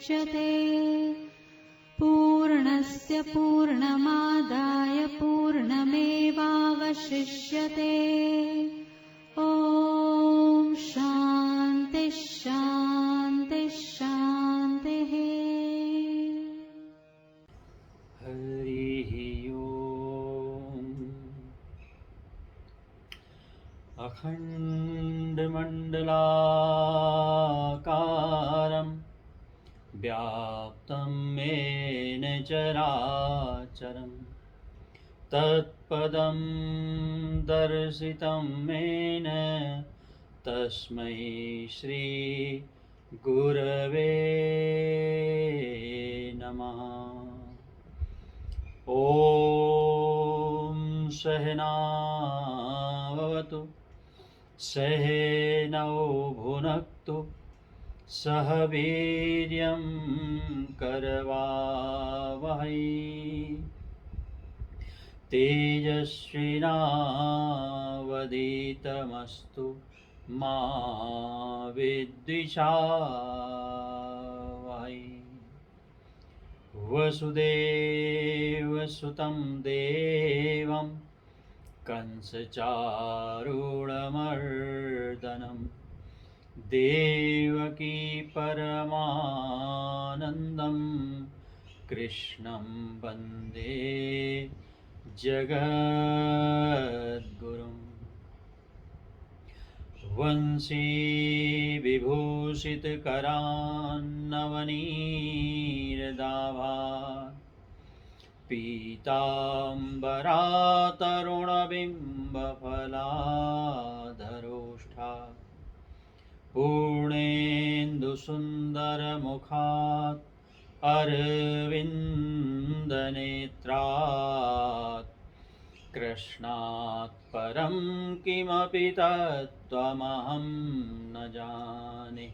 मुच्यते। पूर्णस्य पूर्णमादाय पूर्णमेवावशिष्यते। ॐ शान्ति शान्ति शान्तिः। हरिः ओम्। अखण्डमण्डलाकारं व्याप्तं येन चराचरं तत्पदं दर्शितं येन तस्मै श्री गुरवे नमः। ॐ सहनाववतु सहनौ भुनक्तु सह वीर्यं करवावहै तेजस्विनावधीतमस्तु मा विद्विषावहै। वसुदेवसुतं देवं कंसचारूढमर्दनं देवकी परमानन्दं कृष्णं वन्दे जगद्गुरुम्। वंशी विभूषितकरान्नवनीरदाभात् पीताम्बरातरुणबिम्बफलाधरोष्ठात् पूर्णेन्दुसुन्दरमुखात् अरविन्दनेत्रात् कृष्णात् परं किमपि तत्त्वमहं न जाने।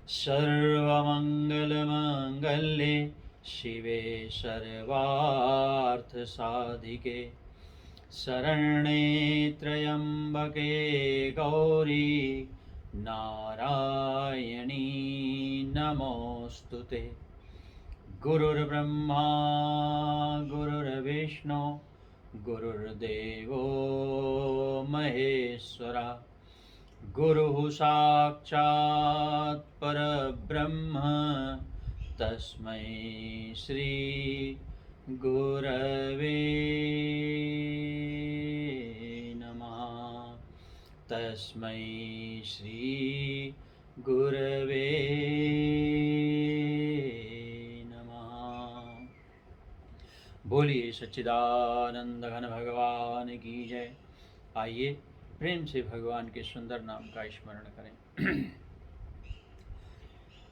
सर्वमङ्गलमाङ्गल्ये शिवे सर्वार्थसाधिके शरण्ये त्र्यम्बके गौरी नारायणी नमोऽस्तुते। गुरुर्ब्रह्मा गुरुर्विष्णु गुरुर्देवो महेश्वरा गुरुः साक्षात् परब्रह्म तस्मै श्री गुरवे नमः। तस्मै श्री गुरवे नमः। बोलिए सच्चिदानंद घन भगवान की जय। आइए प्रेम से भगवान के सुंदर नाम का स्मरण करें।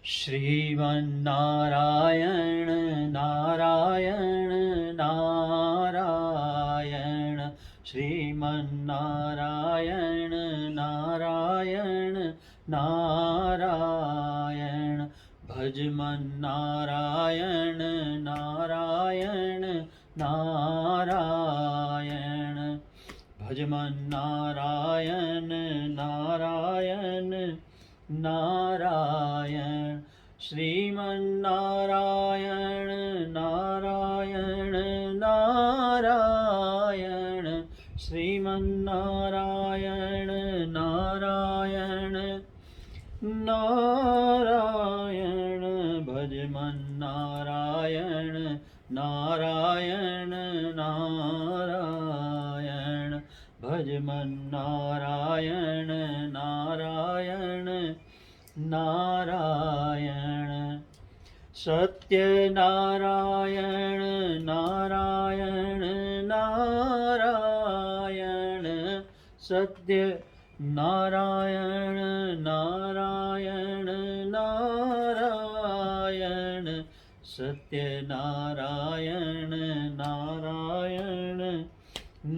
श्रीमन्नारायण नारायण नारायण श्रीमन्नारायण नारायण नारायण भजमन्नारायण नारायण नारायण भजमन्नारायण नारायण नारायण श्रीमन्नारायण नारायण नारायण श्रीमन्नारायण नारायण नारायण भजमन्नारायण नारायण नारायण भजमन्नारायण नारायण नारायण सत्यनारायण नारायण नारायण सत्य नारायण नारायण नारायण सत्यनारायण नारायण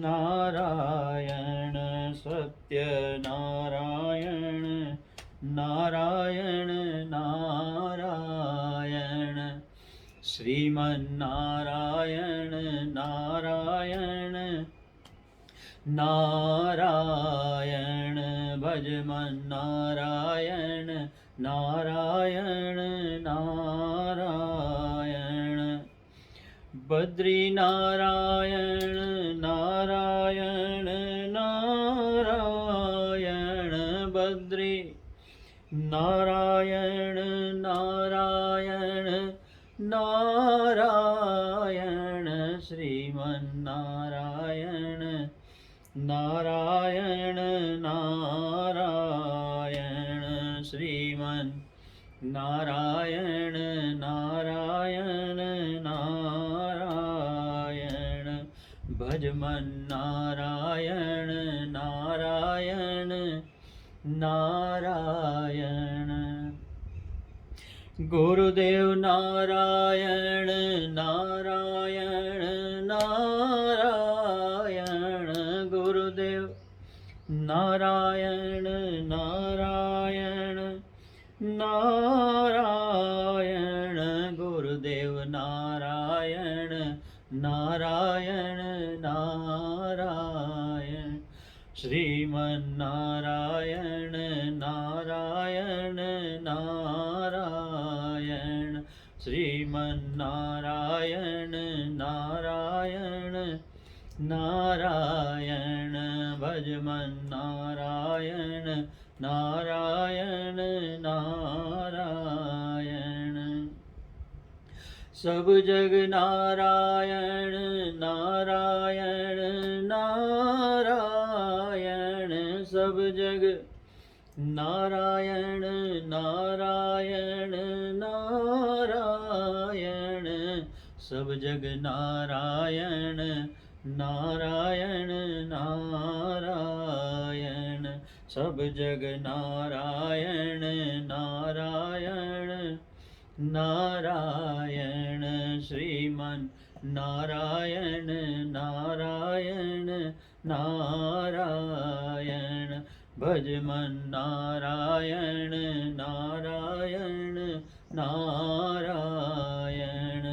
नारायण सत्यनारायण नारायण नारायण श्रीमन्नारायण नारायण नारायण भजमन्नारायण नारायण नारायण। बद्री नारायण नारायण नारायण। बद्री नारायण नारायण नारायण। श्रीमन्नारायण नारायण नारायण। श्रीमन्नारायण नारायण नारायण। भजमन्नारायण नारायण नारायण। गुरुदेव नारायण नारायण नारायण। गुरुदेव नारायण नारायण नारायण। गुरुदेव नारायण नारायण नारायण। श्रीमन्नारायण नारायण नारायण। श्रीमन्नारायण नारायण नारायण। भजमन्नारायण नारायण नारायण। सब जग नारायण नारायण नारायण। सब जग नारायण नारायण नारायण। सब जग नारायण नारायण नारायण। सब जग नारायण नारायण नारायण। श्रीमन्नारायण नारायण नारायण। भजमन्नारायण नारायण नारायण।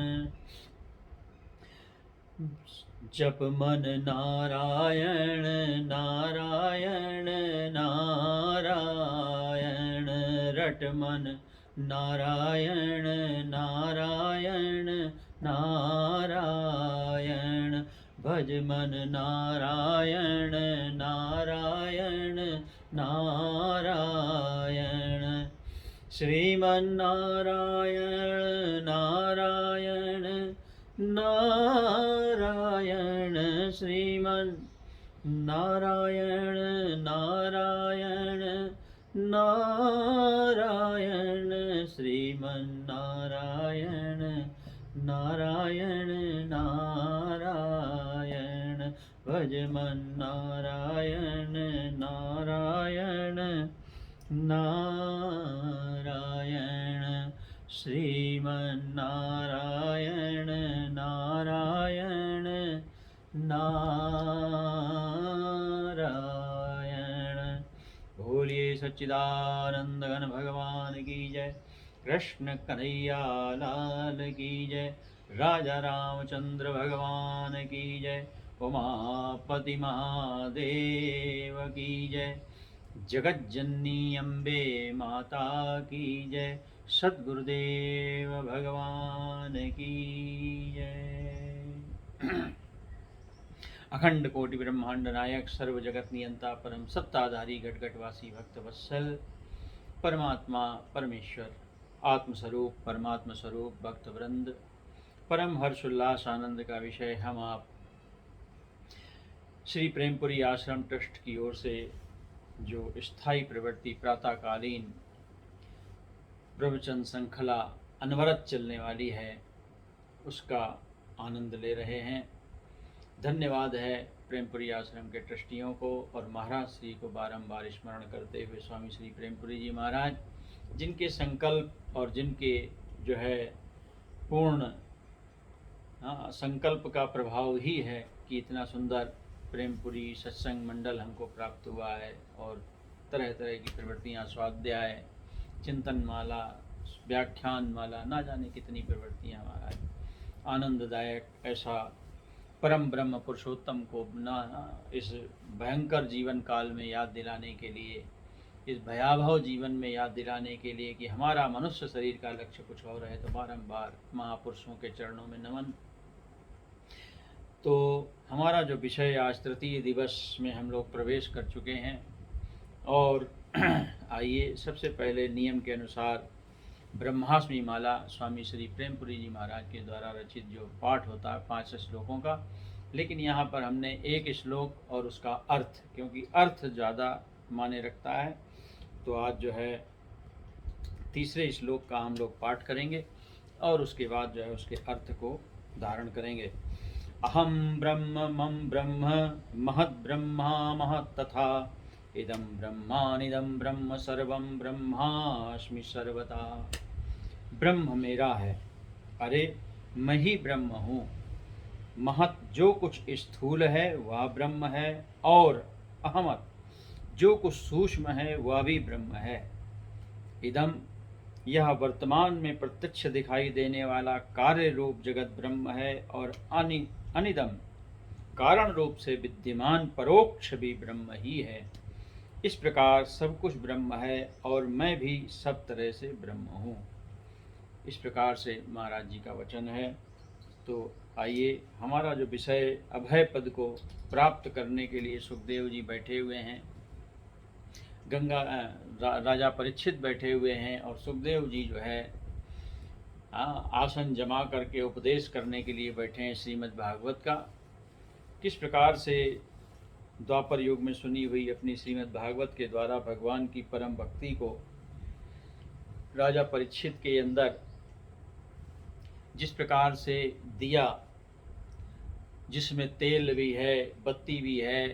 जप मन नारायण नारायण नारायण। रट मन नारायण नारायण नारायण। भज मन नारायण नारायण नारायण। श्रीमन्नारायण नारायण नारायण। श्रीमन्नारायण नारायण नारायण। श्रीमन्नारायण नारायण नारायण। भज मन नारायण नारायण नारायण। श्रीमन्नारायण नारायण नारायण। बोलिए सच्चिदानंद घन भगवान की जय। कृष्ण कन्हैया लाल की जय। राजा रामचंद्र भगवान की जय। उमापति महादेव की जय। जगज्जननी अम्बे माता की जय। सद्गुरुदेव भगवान की जय। अखंड कोटि ब्रह्मांड नायक सर्व जगत नियंता परम सत्ताधारी घटघटवासी भक्त वत्सल परमात्मा परमेश्वर आत्मस्वरूप परमात्मा स्वरूप भक्त वृंद परम हर्षोल्लास आनंद का विषय हम आप श्री प्रेमपुरी आश्रम ट्रस्ट की ओर से जो स्थायी प्रवृत्ति प्रातःकालीन प्रवचन श्रृंखला अनवरत चलने वाली है उसका आनंद ले रहे हैं। धन्यवाद है प्रेमपुरी आश्रम के ट्रस्टियों को और महाराज श्री को बारंबार स्मरण करते हुए स्वामी श्री प्रेमपुरी जी महाराज जिनके संकल्प और जिनके जो है पूर्ण संकल्प का प्रभाव ही है कि इतना सुंदर प्रेमपुरी सत्संग मंडल हमको प्राप्त हुआ है और तरह तरह की प्रवृत्तियाँ स्वाध्याय चिंतन माला व्याख्यान माला ना जाने कितनी प्रवृत्तियाँ महाराज आनंददायक ऐसा परम ब्रह्म पुरुषोत्तम को ना इस भयंकर जीवन काल में याद दिलाने के लिए इस भयावह जीवन में याद दिलाने के लिए कि हमारा मनुष्य शरीर का लक्ष्य कुछ और है, तो बारंबार महापुरुषों के चरणों में नमन। तो हमारा जो विषय आज तृतीय दिवस में हम लोग प्रवेश कर चुके हैं, और आइए सबसे पहले नियम के अनुसार ब्रह्माष्टमी माला स्वामी श्री प्रेमपुरी जी महाराज के द्वारा रचित जो पाठ होता है 5 श्लोकों का, लेकिन यहाँ पर हमने एक श्लोक और उसका अर्थ, क्योंकि अर्थ ज़्यादा माने रखता है, तो आज जो है तीसरे श्लोक का हम लोग पाठ करेंगे और उसके बाद जो है उसके अर्थ को धारण करेंगे। अहम ब्रह्म मम ब्रह्म महद् ब्रह्मा महत् तथा इदं ब्रह्मानिदं ब्रह्म सर्वं ब्रह्मास्मि सर्वदा। ब्रह्म मेरा है, अरे मैं ही ब्रह्म हूँ। महत् जो कुछ स्थूल है वह ब्रह्म है, और अहमत जो कुछ सूक्ष्म है वह भी ब्रह्म है। इदम यह वर्तमान में प्रत्यक्ष दिखाई देने वाला कार्य रूप जगत ब्रह्म है, और अनिदम कारण रूप से विद्यमान परोक्ष भी ब्रह्म ही है। इस प्रकार सब कुछ ब्रह्म है और मैं भी सब तरह से ब्रह्म हूँ। इस प्रकार से महाराज जी का वचन है। तो आइए, हमारा जो विषय अभय पद को प्राप्त करने के लिए सुखदेव जी बैठे हुए हैं, राजा परीक्षित बैठे हुए हैं, और सुखदेव जी जो है आसन जमा करके उपदेश करने के लिए बैठे हैं श्रीमद् भागवत का। किस प्रकार से द्वापर युग में सुनी हुई अपनी श्रीमद् भागवत के द्वारा भगवान की परम भक्ति को राजा परीक्षित के अंदर जिस प्रकार से दिया, जिसमें तेल भी है, बत्ती भी है,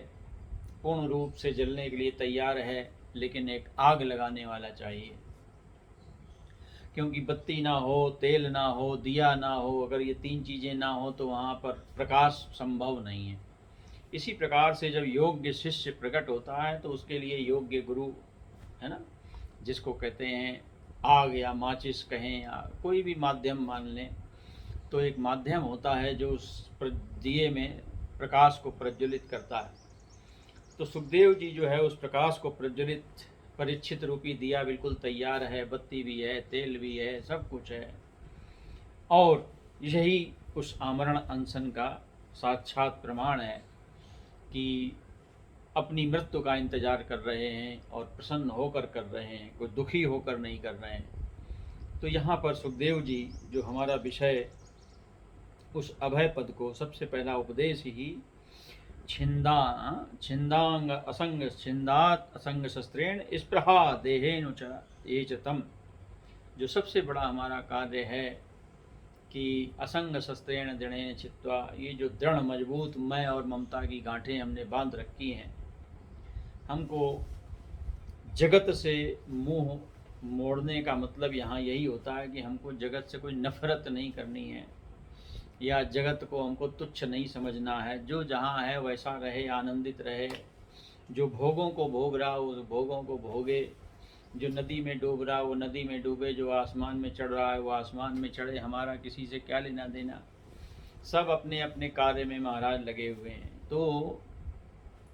पूर्ण रूप से जलने के लिए तैयार है, लेकिन एक आग लगाने वाला चाहिए, क्योंकि बत्ती ना हो, तेल ना हो, दिया ना हो, अगर ये 3 चीज़ें ना हो तो वहाँ पर प्रकाश संभव नहीं है। इसी प्रकार से जब योग्य शिष्य प्रकट होता है तो उसके लिए योग्य गुरु, है ना, जिसको कहते हैं आग या माचिस कहें या कोई भी माध्यम मान लें, तो एक माध्यम होता है जो उस दिए में प्रकाश को प्रज्वलित करता है। तो सुखदेव जी जो है उस प्रकाश को प्रज्वलित, परीक्षित रूपी दिया बिल्कुल तैयार है, बत्ती भी है, तेल भी है, सब कुछ है, और यही उस आमरण अनशन का साक्षात प्रमाण है कि अपनी मृत्यु का इंतजार कर रहे हैं और प्रसन्न होकर कर रहे हैं, कोई दुखी होकर नहीं कर रहे हैं। तो यहाँ पर सुखदेव जी जो हमारा विषय उस अभय पद को सबसे पहला उपदेश ही छिंदांग असंग छिंदात असंग शस्त्रेण स्पृहा देहेनु च ये च तम, जो सबसे बड़ा हमारा कार्य है कि असंग शस्त्रेण दृढ़ेन चित्वा, ये जो दृढ़ मजबूत मैं और ममता की गांठें हमने बांध रखी हैं, हमको जगत से मुंह मोड़ने का मतलब यहाँ यही होता है कि हमको जगत से कोई नफरत नहीं करनी है, या जगत को हमको तुच्छ नहीं समझना है। जो जहाँ है वैसा रहे, आनंदित रहे। जो भोगों को भोग रहा हो उस भोगों को भोगे, जो नदी में डूब रहा वो नदी में डूबे, जो आसमान में चढ़ रहा है वो आसमान में चढ़े, हमारा किसी से क्या लेना देना। सब अपने अपने कार्य में महाराज लगे हुए हैं। तो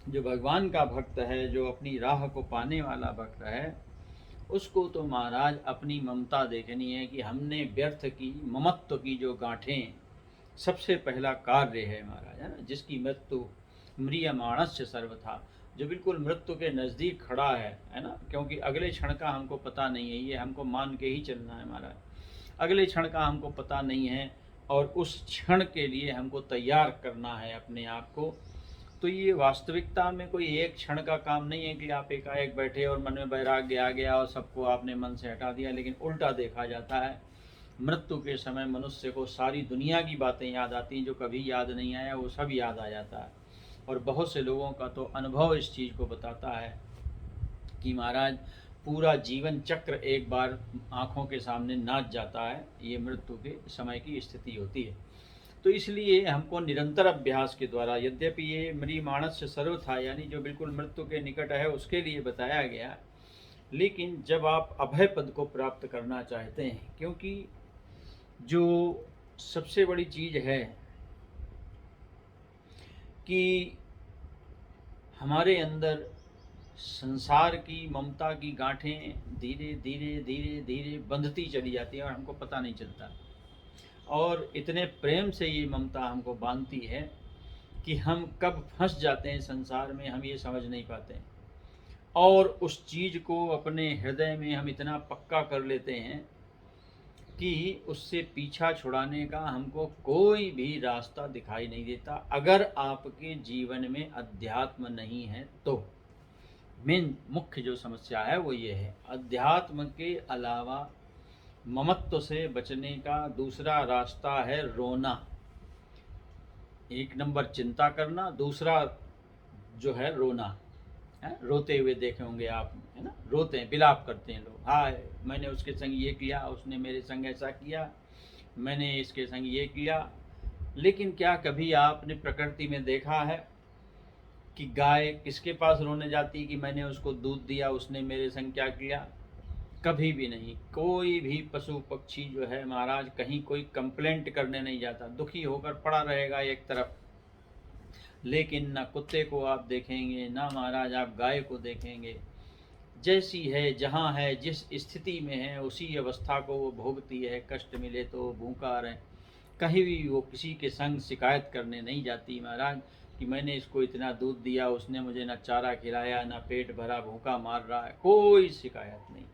जो भगवान का भक्त है, जो अपनी राह को पाने वाला भक्त है, उसको तो महाराज अपनी ममता देखनी है कि हमने व्यर्थ की ममत्व की जो गांठें, सबसे पहला कार्य है महाराज, है ना, जिसकी मृत्यु म्रियमाणस्य सर्वथा, जो बिल्कुल मृत्यु के नज़दीक खड़ा है ना, क्योंकि अगले क्षण का हमको पता नहीं है, ये हमको मान के ही चलना है महाराज। अगले क्षण का हमको पता नहीं है और उस क्षण के लिए हमको तैयार करना है अपने आप को। तो ये वास्तविकता में कोई एक क्षण का काम नहीं है कि आप एकाएक बैठे और मन में वैराग्य आ गया और सबको आपने मन से हटा दिया, लेकिन उल्टा देखा जाता है। मृत्यु के समय मनुष्य को सारी दुनिया की बातें याद आती हैं, जो कभी याद नहीं आया वो सब याद आ जाता है। और बहुत से लोगों का तो अनुभव इस चीज़ को बताता है कि महाराज पूरा जीवन चक्र एक बार आँखों के सामने नाच जाता है, ये मृत्यु के समय की स्थिति होती है। तो इसलिए हमको निरंतर अभ्यास के द्वारा, यद्यपि ये म्रियमाणस्य सर्वथा यानी जो बिल्कुल मृत्यु के निकट है उसके लिए बताया गया, लेकिन जब आप अभय पद को प्राप्त करना चाहते हैं, क्योंकि जो सबसे बड़ी चीज़ है कि हमारे अंदर संसार की ममता की गांठें धीरे धीरे धीरे धीरे बंधती चली जाती है और हमको पता नहीं चलता। और इतने प्रेम से ये ममता हमको बांधती है कि हम कब फंस जाते हैं संसार में, हम ये समझ नहीं पाते हैं। और उस चीज़ को अपने हृदय में हम इतना पक्का कर लेते हैं कि उससे पीछा छुड़ाने का हमको कोई भी रास्ता दिखाई नहीं देता, अगर आपके जीवन में अध्यात्म नहीं है तो। मेन मुख्य जो समस्या है वो ये है। अध्यात्म के अलावा ममत्व से बचने का दूसरा रास्ता है रोना। एक नंबर चिंता करना, दूसरा जो है रोना है। रोते हुए देखे होंगे आप, है ना, रोते हैं, विलाप करते हैं लोग, हाय मैंने उसके संग ये किया, उसने मेरे संग ऐसा किया, मैंने इसके संग ये किया। लेकिन क्या कभी आपने प्रकृति में देखा है कि गाय किसके पास रोने जाती है कि मैंने उसको दूध दिया, उसने मेरे संग क्या किया? कभी भी नहीं। कोई भी पशु पक्षी जो है महाराज कहीं कोई कंप्लेंट करने नहीं जाता, दुखी होकर पड़ा रहेगा एक तरफ। लेकिन ना कुत्ते को आप देखेंगे, ना महाराज आप गाय को देखेंगे। जैसी है, जहाँ है, जिस स्थिति में है उसी अवस्था को वो भोगती है। कष्ट मिले तो भूखा रहे, कहीं भी वो किसी के संग शिकायत करने नहीं जाती महाराज कि मैंने इसको इतना दूध दिया, उसने मुझे ना चारा खिलाया, ना पेट भरा, भूखा मार रहा है, कोई शिकायत नहीं।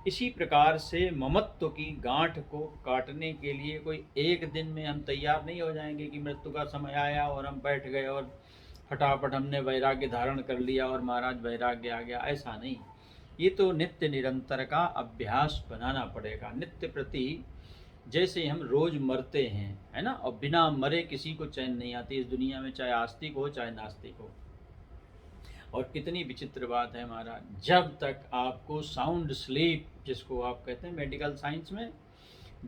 इसी प्रकार से ममत्व की गांठ को काटने के लिए कोई एक दिन में हम तैयार नहीं हो जाएंगे कि मृत्यु का समय आया और हम बैठ गए और फटाफट हमने वैराग्य धारण कर लिया और महाराज वैराग्य आ गया, ऐसा नहीं। ये तो नित्य निरंतर का अभ्यास बनाना पड़ेगा। नित्य प्रति जैसे हम रोज मरते हैं, है ना, और बिना मरे किसी को चैन नहीं आती इस दुनिया में, चाहे आस्तिक हो चाहे नास्तिक हो। और कितनी विचित्र बात है महाराज, जब तक आपको साउंड स्लीप, जिसको आप कहते हैं मेडिकल साइंस में,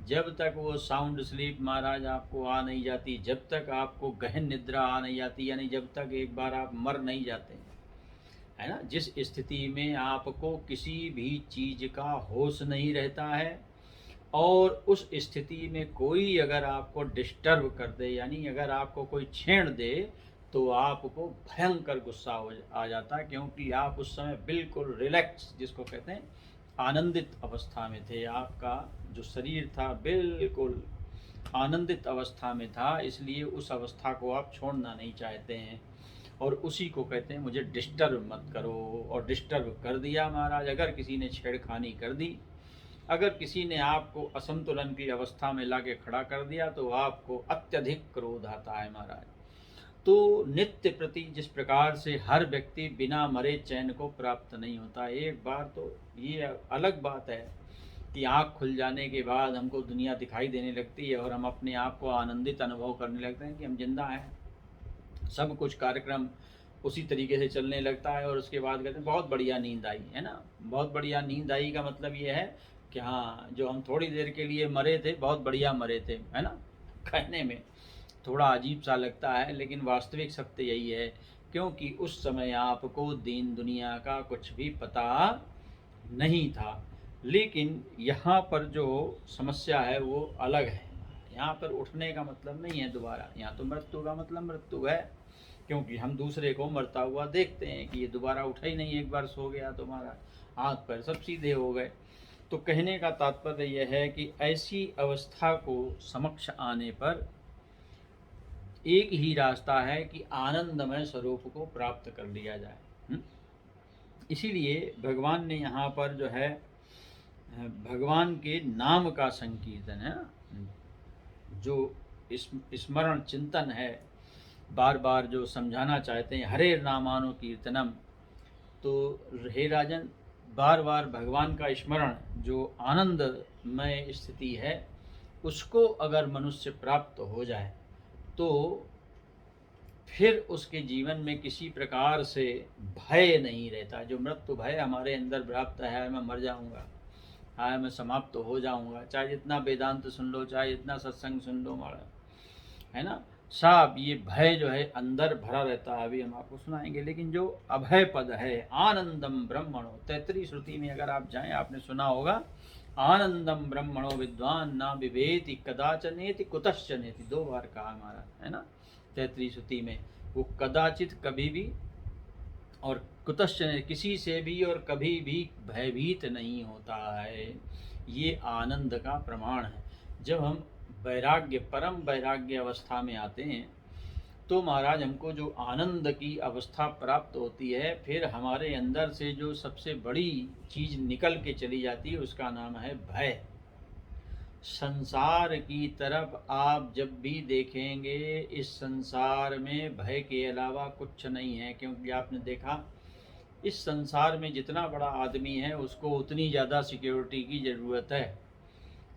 जब तक वो साउंड स्लीप महाराज आपको आ नहीं जाती, जब तक आपको गहन निद्रा आ नहीं जाती, यानी जब तक एक बार आप मर नहीं जाते, है ना, जिस स्थिति में आपको किसी भी चीज़ का होश नहीं रहता है, और उस स्थिति में कोई अगर आपको डिस्टर्ब कर दे, यानी अगर आपको कोई छेड़ दे, तो आपको भयंकर गुस्सा आ जाता है, क्योंकि आप उस समय बिल्कुल रिलैक्स, जिसको कहते हैं आनंदित अवस्था में थे। आपका जो शरीर था बिल्कुल आनंदित अवस्था में था, इसलिए उस अवस्था को आप छोड़ना नहीं चाहते हैं। और उसी को कहते हैं मुझे डिस्टर्ब मत करो। और डिस्टर्ब कर दिया महाराज, अगर किसी ने छेड़खानी कर दी, अगर किसी ने आपको असंतुलन की अवस्था में लाके खड़ा कर दिया, तो आपको अत्यधिक क्रोध आता है महाराज। तो नित्य प्रति जिस प्रकार से हर व्यक्ति बिना मरे चैन को प्राप्त नहीं होता। एक बार तो ये अलग बात है कि आँख खुल जाने के बाद हमको दुनिया दिखाई देने लगती है और हम अपने आप को आनंदित अनुभव करने लगते हैं कि हम जिंदा हैं, सब कुछ कार्यक्रम उसी तरीके से चलने लगता है। और उसके बाद कहते हैं बहुत बढ़िया नींद आई, है ना। बहुत बढ़िया नींद आई का मतलब ये है कि हाँ, जो हम थोड़ी देर के लिए मरे थे बहुत बढ़िया मरे थे, है ना। कहने में थोड़ा अजीब सा लगता है, लेकिन वास्तविक सत्य यही है, क्योंकि उस समय आपको दीन दुनिया का कुछ भी पता नहीं था। लेकिन यहाँ पर जो समस्या है वो अलग है। यहाँ पर उठने का मतलब नहीं है दोबारा, यहाँ तो मृत्यु का मतलब मृत्यु है, क्योंकि हम दूसरे को मरता हुआ देखते हैं कि ये दोबारा उठा ही नहीं, एक बार सो गया तो हमारा हाथ पैर सब सीधे हो गए। तो कहने का तात्पर्य यह है कि ऐसी अवस्था को समक्ष आने पर एक ही रास्ता है कि आनंदमय स्वरूप को प्राप्त कर लिया जाए। इसीलिए भगवान ने यहाँ पर जो है भगवान के नाम का संकीर्तन है, जो स्मरण चिंतन है, बार बार जो समझाना चाहते हैं, हरे नामानु कीर्तनम। तो हे राजन, बार बार भगवान का स्मरण, जो आनंदमय स्थिति है, उसको अगर मनुष्य प्राप्त हो जाए तो फिर उसके जीवन में किसी प्रकार से भय नहीं रहता। जो मृत्यु भय हमारे अंदर व्याप्त है, मैं मर जाऊंगा, हाय मैं समाप्त तो हो जाऊंगा, चाहे जितना वेदांत सुन लो, चाहे जितना सत्संग सुन लो महाराज, है ना, सब ये भय जो है अंदर भरा रहता है। अभी हम आपको सुनाएंगे। लेकिन जो अभय पद है, आनंदम ब्रह्मणो, 33 श्रुति में अगर आप जाएं, आपने सुना होगा, आनंदम ब्रह्मणो विद्वान ना विवेति कदाचनेति कुतश्चनेति, 2 बार कहा हमारा, है ना, 33 श्रुति में। वो कदाचित कभी भी और कुतश्चन किसी से भी और कभी भी भयभीत नहीं होता है। ये आनंद का प्रमाण है। जब हम वैराग्य परम वैराग्य अवस्था में आते हैं तो महाराज हमको जो आनंद की अवस्था प्राप्त होती है, फिर हमारे अंदर से जो सबसे बड़ी चीज़ निकल के चली जाती है उसका नाम है भय। संसार की तरफ आप जब भी देखेंगे इस संसार में भय के अलावा कुछ नहीं है, क्योंकि आपने देखा इस संसार में जितना बड़ा आदमी है उसको उतनी ज़्यादा सिक्योरिटी की ज़रूरत है।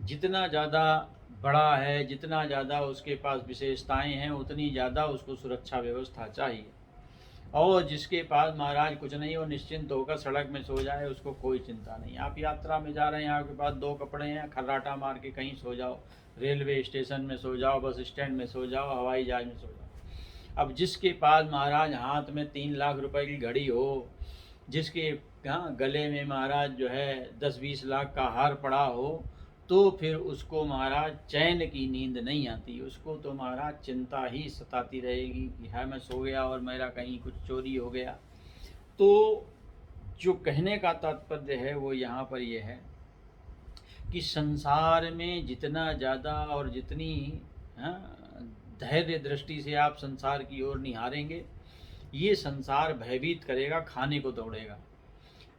जितना ज़्यादा बड़ा है, जितना ज़्यादा उसके पास विशेषताएं हैं, उतनी ज़्यादा उसको सुरक्षा व्यवस्था चाहिए। और जिसके पास महाराज कुछ नहीं हो, निश्चिंत होकर सड़क में सो जाए, उसको कोई चिंता नहीं। आप यात्रा में जा रहे हैं, आपके पास 2 कपड़े हैं, खर्राटा मार के कहीं सो जाओ, रेलवे स्टेशन में सो जाओ, बस स्टैंड में सो जाओ, हवाई जहाज में सो जाओ। अब जिसके पास महाराज हाथ में 3 लाख रुपए की घड़ी हो, जिसके गले में महाराज जो है 10-20 लाख का हार पड़ा हो, तो फिर उसको महाराज चैन की नींद नहीं आती। उसको तो महाराज चिंता ही सताती रहेगी कि है मैं सो गया और मेरा कहीं कुछ चोरी हो गया। तो जो कहने का तात्पर्य है वो यहाँ पर ये है कि संसार में जितना ज़्यादा और जितनी धैर्य दृष्टि से आप संसार की ओर निहारेंगे, ये संसार भयभीत करेगा, खाने को दौड़ेगा।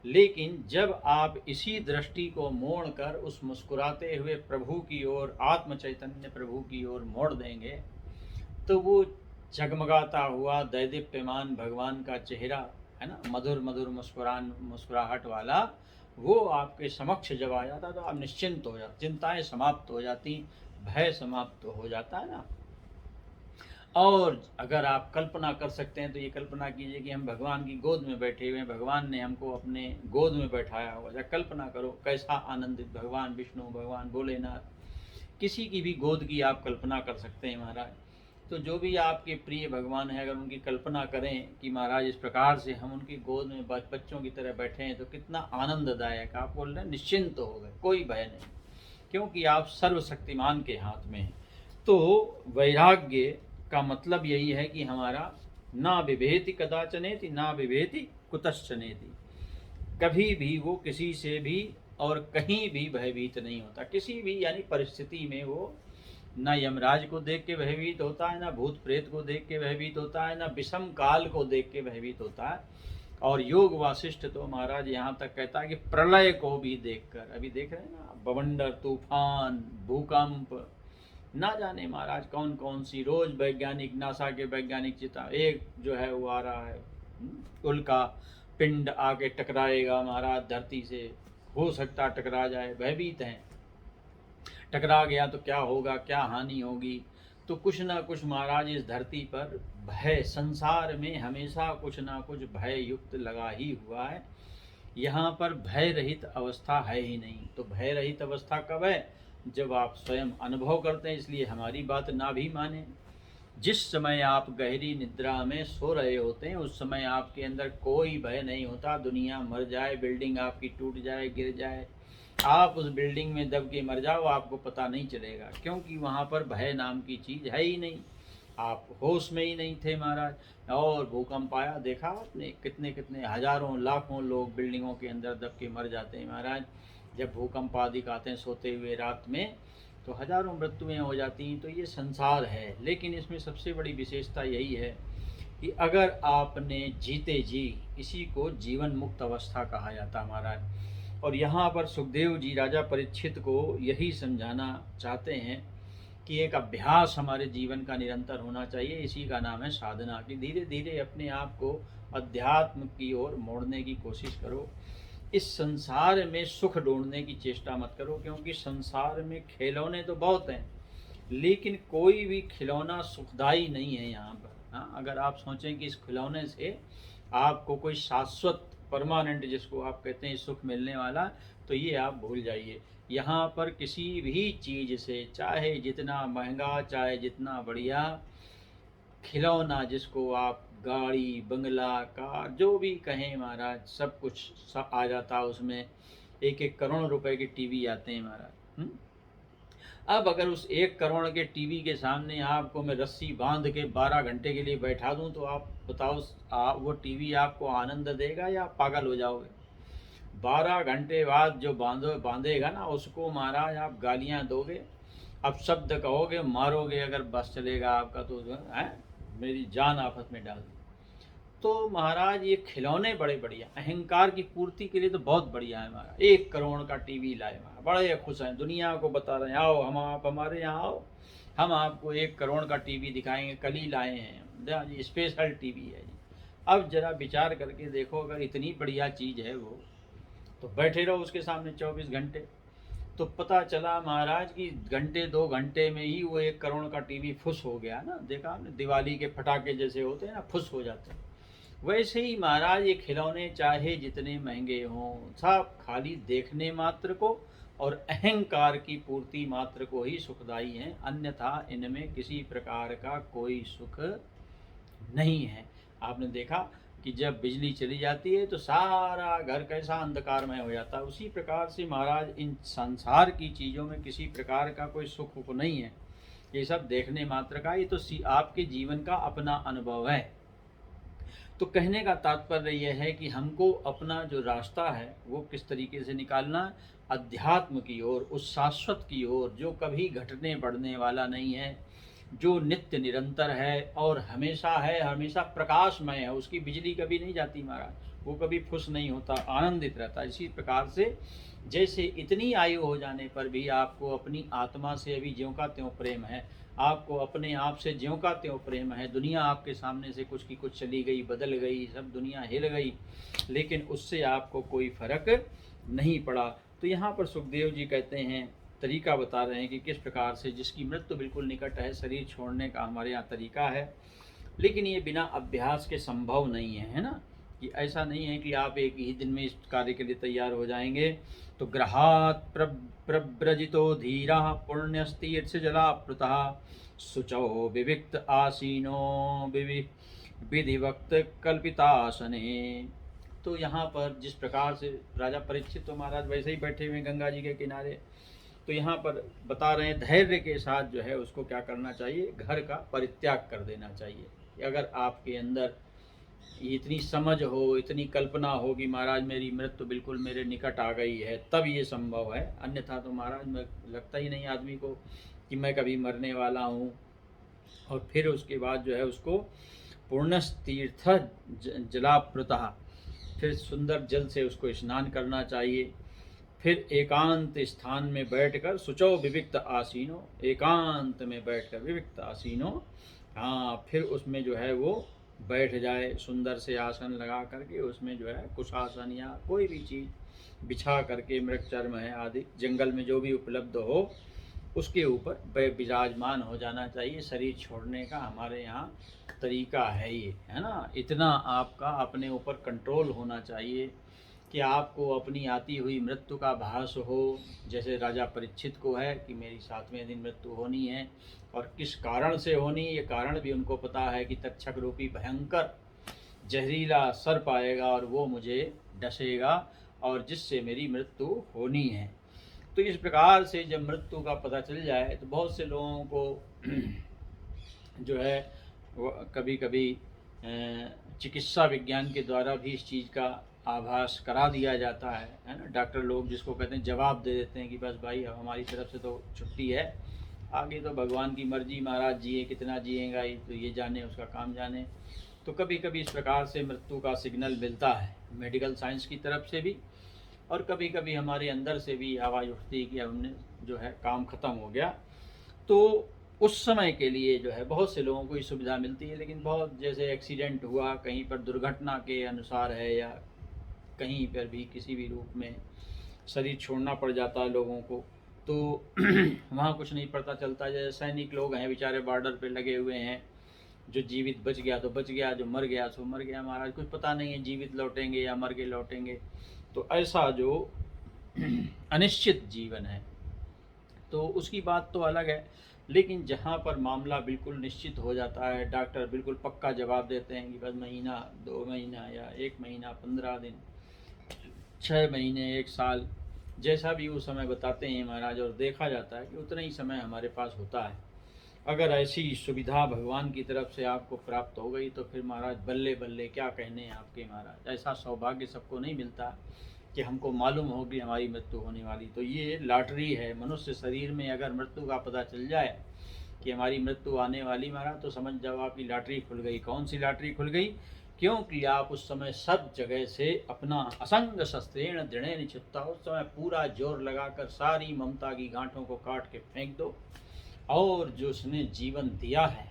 लेकिन जब आप इसी दृष्टि को मोड़कर उस मुस्कुराते हुए प्रभु की ओर, आत्म चैतन्य प्रभु की ओर मोड़ देंगे, तो वो जगमगाता हुआ दैदीप्यमान भगवान का चेहरा है ना, मधुर मधुर मुस्कुराहट वाला, वो आपके समक्ष जब आ जाता तो आप निश्चिंत हो जाते, चिंताएं समाप्त हो जाती, भय समाप्त हो जाता है ना। और अगर आप कल्पना कर सकते हैं तो ये कल्पना कीजिए कि हम भगवान की गोद में बैठे हुए हैं, भगवान ने हमको अपने गोद में बैठाया हुआ। या कल्पना करो कैसा आनंदित भगवान विष्णु, भगवान भोलेनाथ, किसी की भी गोद की आप कल्पना कर सकते हैं महाराज। तो जो भी आपके प्रिय भगवान है, अगर उनकी कल्पना करें कि महाराज इस प्रकार से हम उनकी गोद में बच्चों की तरह बैठे हैं, तो कितना आनंददायक। आप बोल रहे हैं निश्चिंत हो गए, कोई भय नहीं, क्योंकि आप सर्वशक्तिमान के हाथ में हैं। तो वैराग्य का मतलब यही है कि हमारा ना विभेति कदाचनेति, ना विभेति कुतश्चनेति, कभी भी वो किसी से भी और कहीं भी भयभीत नहीं होता। किसी भी यानी परिस्थिति में वो ना यमराज को देख के भयभीत होता है, ना भूत प्रेत को देख के भयभीत होता है, ना विषम काल को देख के भयभीत होता है। और योग वासिष्ठ तो महाराज यहाँ तक कहता है कि प्रलय को भी देखकर, अभी देख रहे हैं ना, बवंडर, तूफान, भूकंप, ना जाने महाराज कौन कौन सी, रोज वैज्ञानिक, नासा के वैज्ञानिक चिता, एक जो है वो आ रहा है उल्का पिंड आके टकराएगा महाराज धरती से, हो सकता टकरा जाए, भयभीत हैं, टकरा गया तो क्या होगा, क्या हानि होगी। तो कुछ ना कुछ महाराज इस धरती पर भय, संसार में हमेशा कुछ ना कुछ भय युक्त लगा ही हुआ है। यहाँ पर भय रहित अवस्था है ही नहीं। तो भय रहित अवस्था कब है? जब आप स्वयं अनुभव करते हैं। इसलिए हमारी बात ना भी माने, जिस समय आप गहरी निद्रा में सो रहे होते हैं उस समय आपके अंदर कोई भय नहीं होता। दुनिया मर जाए, बिल्डिंग आपकी टूट जाए, गिर जाए, आप उस बिल्डिंग में दब के मर जाओ, आपको पता नहीं चलेगा, क्योंकि वहाँ पर भय नाम की चीज़ है ही नहीं। आप होश में ही नहीं थे महाराज। और भूकंप आया, देखा आपने, कितने कितने हजारों लाखों लोग बिल्डिंगों के अंदर दब के मर जाते हैं महाराज। जब भूकंप आदि आते हैं सोते हुए रात में, तो हजारों मृत्युएं हो जाती हैं। तो ये संसार है, लेकिन इसमें सबसे बड़ी विशेषता यही है कि अगर आपने जीते जी, इसी को जीवन मुक्त अवस्था कहा जाता महाराज। और यहाँ पर सुखदेव जी राजा परीक्षित को यही समझाना चाहते हैं कि एक अभ्यास हमारे जीवन का निरंतर होना चाहिए। इसी का नाम है साधना, कि धीरे धीरे अपने आप को अध्यात्म की ओर मोड़ने की कोशिश करो। इस संसार में सुख ढूंढने की चेष्टा मत करो, क्योंकि संसार में खिलौने तो बहुत हैं, लेकिन कोई भी खिलौना सुखदायी नहीं है यहाँ पर। हाँ, अगर आप सोचें कि इस खिलौने से आपको कोई शाश्वत, परमानेंट जिसको आप कहते हैं सुख मिलने वाला, तो ये आप भूल जाइए। यहाँ पर किसी भी चीज़ से, चाहे जितना महंगा, चाहे जितना बढ़िया खिलौना, जिसको आप गाड़ी, बंगला, कार, जो भी कहें महाराज, सब कुछ सब आ जाता है उसमें। 1-1 करोड़ रुपए के टीवी आते हैं महाराज। अब अगर उस 1 करोड़ के टीवी के सामने आपको मैं रस्सी बांध के 12 घंटे के लिए बैठा दूं, तो आप बताओ, वो टीवी आपको आनंद देगा या पागल हो जाओगे? 12 घंटे बाद जो बांधेगा ना, उसको महाराज आप गालियां दोगे, अब शब्द कहोगे, मारोगे, अगर बस चलेगा आपका तो है मेरी जान आफत में डाल दी। तो महाराज ये खिलौने बड़े बढ़िया, अहंकार की पूर्ति के लिए तो बहुत बढ़िया है महाराज। 1 करोड़ का टीवी लाए महाराज, बड़े खुश हैं, दुनिया को बता रहे हैं आओ हम आप हमारे यहाँ आओ, हम आपको 1 करोड़ का टीवी दिखाएंगे, कल ही लाए हैं जी, स्पेशल टीवी है जी। अब जरा विचार करके देखो, अगर इतनी बढ़िया चीज़ है वो, तो बैठे रहो उसके सामने 24 घंटे। तो पता चला महाराज कि घंटे 2 घंटे में ही वो 1 करोड़ का टीवी फुस हो गया ना। देखा आपने, दिवाली के पटाखे जैसे होते हैं ना, फुस हो जाते हैं। वैसे ही महाराज ये खिलौने चाहे जितने महंगे हों, सब खाली देखने मात्र को और अहंकार की पूर्ति मात्र को ही सुखदायी हैं, अन्यथा इनमें किसी प्रकार का कोई सुख नहीं है। आपने देखा कि जब बिजली चली जाती है तो सारा घर कैसा अंधकारमय हो जाता है। उसी प्रकार से महाराज इन संसार की चीज़ों में किसी प्रकार का कोई सुख नहीं है, ये सब देखने मात्र का। ये तो आपके जीवन का अपना अनुभव है। तो कहने का तात्पर्य यह है कि हमको अपना जो रास्ता है वो किस तरीके से निकालना, अध्यात्म की ओर, उस शाश्वत की ओर जो कभी घटने बढ़ने वाला नहीं है, जो नित्य निरंतर है और हमेशा है, हमेशा प्रकाशमय है, उसकी बिजली कभी नहीं जाती महाराज, वो कभी फुस नहीं होता, आनंदित रहता। इसी प्रकार से जैसे इतनी आयु हो जाने पर भी आपको अपनी आत्मा से अभी ज्यों का त्यों प्रेम है, आपको अपने आप से ज्यों का त्यों प्रेम है, दुनिया आपके सामने से कुछ की कुछ चली गई, बदल गई, सब दुनिया हिल गई, लेकिन उससे आपको कोई फर्क नहीं पड़ा। तो यहाँ पर सुखदेव जी कहते हैं, तरीका बता रहे हैं कि किस प्रकार से जिसकी मृत्यु बिल्कुल निकट है, शरीर छोड़ने का हमारे यहाँ तरीका है, लेकिन ये बिना अभ्यास के संभव नहीं है ना। कि ऐसा नहीं है कि आप एक ही दिन में इस कार्य के लिए तैयार हो जाएंगे। तो ग्रहात् प्रव्रजितो धीरा पुण्यस्तीर्थ जलाप्लुतः शुचौ विविक्त आसीनो विधिवक्त कल्पितासने। तो यहाँ पर जिस प्रकार से राजा परीक्षित तो महाराज वैसे ही बैठे हुए गंगा जी के किनारे, तो यहाँ पर बता रहे हैं धैर्य के साथ जो है उसको क्या करना चाहिए, घर का परित्याग कर देना चाहिए। अगर आपके अंदर इतनी समझ हो, इतनी कल्पना हो कि महाराज मेरी मृत्यु बिल्कुल मेरे निकट आ गई है, तब ये संभव है, अन्यथा तो महाराज में लगता ही नहीं आदमी को कि मैं कभी मरने वाला हूँ। और फिर उसके बाद जो है उसको पूर्णस्तीर्थ जलाप्लुतः, फिर सुंदर जल से उसको स्नान करना चाहिए। फिर एकांत स्थान में बैठकर शुचौ विविक्त आसीनो, एकांत में बैठकर विविक्त आसीनो, हाँ, फिर उसमें जो है वो बैठ जाए, सुंदर से आसन लगा करके उसमें जो है कुशासन या कोई भी चीज़ बिछा करके, मृगचर्म है आदि जंगल में जो भी उपलब्ध हो उसके ऊपर विराजमान हो जाना चाहिए। शरीर छोड़ने का हमारे यहाँ तरीका है ये, है ना। इतना आपका अपने ऊपर कंट्रोल होना चाहिए कि आपको अपनी आती हुई मृत्यु का भास हो, जैसे राजा परीक्षित को है कि मेरी 7वें दिन मृत्यु होनी है, और किस कारण से होनी, ये कारण भी उनको पता है कि तक्षक रूपी भयंकर जहरीला सर्प आएगा और वो मुझे डसेगा और जिससे मेरी मृत्यु होनी है। तो इस प्रकार से जब मृत्यु का पता चल जाए तो बहुत से लोगों को जो है वो कभी कभी चिकित्सा विज्ञान के द्वारा भी इस चीज़ का आभास करा दिया जाता है ना। डॉक्टर लोग जिसको कहते हैं जवाब दे देते हैं कि बस भाई अब हमारी तरफ से तो छुट्टी है, आगे तो भगवान की मर्जी, महाराज जिए कितना जिएगा ये तो ये जाने, उसका काम जाने। तो कभी कभी इस प्रकार से मृत्यु का सिग्नल मिलता है मेडिकल साइंस की तरफ से भी, और कभी कभी हमारे अंदर से भी आवाज़ उठती है कि हमने जो है काम ख़त्म हो गया। तो उस समय के लिए जो है बहुत से लोगों को ये सुविधा मिलती है, लेकिन बहुत जैसे एक्सीडेंट हुआ, कहीं पर दुर्घटना के अनुसार है, या कहीं पर भी किसी भी रूप में शरीर छोड़ना पड़ जाता है लोगों को, तो वहाँ कुछ नहीं पता चलता। जैसे सैनिक लोग हैं बेचारे बॉर्डर पे लगे हुए हैं, जो जीवित बच गया तो बच गया, जो मर गया सो मर गया, महाराज कुछ पता नहीं है जीवित लौटेंगे या मर के लौटेंगे। तो ऐसा जो अनिश्चित जीवन है तो उसकी बात तो अलग है, लेकिन जहाँ पर मामला बिल्कुल निश्चित हो जाता है, डॉक्टर बिल्कुल पक्का जवाब देते हैं कि बस महीना, 2 महीना या 1 महीना, 15 दिन, 6 महीने, 1 साल, जैसा भी वो समय बताते हैं महाराज, और देखा जाता है कि उतना ही समय हमारे पास होता है। अगर ऐसी सुविधा भगवान की तरफ से आपको प्राप्त हो गई तो फिर महाराज बल्ले बल्ले, क्या कहने हैं आपके महाराज। ऐसा सौभाग्य सबको नहीं मिलता कि हमको मालूम हो कि हमारी मृत्यु होने वाली। तो ये लॉटरी है। मनुष्य शरीर में अगर मृत्यु का पता चल जाए कि हमारी मृत्यु आने वाली महाराज, तो समझ जाओ आपकी लॉटरी खुल गई। कौन सी लॉटरी खुल गई? क्योंकि आप उस समय सब जगह से अपना असंग शस्त्रेण दृढ़ेन चित्ता, उस समय पूरा जोर लगाकर सारी ममता की गांठों को काट के फेंक दो। और जो उसने जीवन दिया है,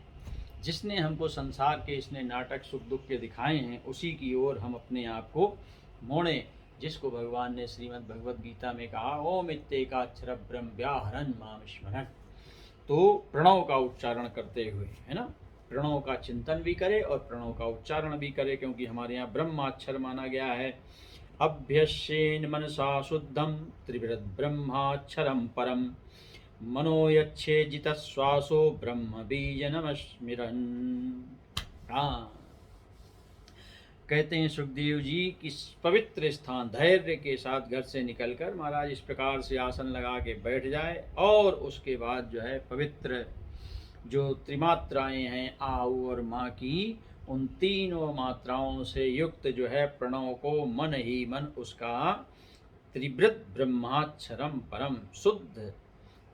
जिसने हमको संसार के इसने नाटक सुख दुख के दिखाए हैं, उसी की ओर हम अपने आप को मोड़ें, जिसको भगवान ने श्रीमद् भगवद गीता में कहा, ओम इत्येकाक्षर ब्रह्म व्याहरन् माम स्मरन्। तो प्रणव का उच्चारण करते हुए, है ना, प्रणव का चिंतन भी करे और प्रणव का उच्चारण भी करे, क्योंकि हमारे यहाँ ब्रह्माक्षर माना गया है। अभ्यस्येन मनसा शुद्धम त्रिवृत ब्रह्माक्षरम परम मनो यच्छे जित श्वासो ब्रह्म बीज नमस्मिरन्। हाँ, कहते हैं सुखदेव जी कि पवित्र स्थान धैर्य के साथ घर से निकलकर महाराज इस प्रकार से आसन लगा के बैठ जाए, और उसके बाद जो है पवित्र जो त्रिमात्राएं हैं आहू और माँ की, उन तीनों मात्राओं से युक्त जो है प्रणव को मन ही मन उसका त्रिवृत ब्रह्माक्षरम परम, शुद्ध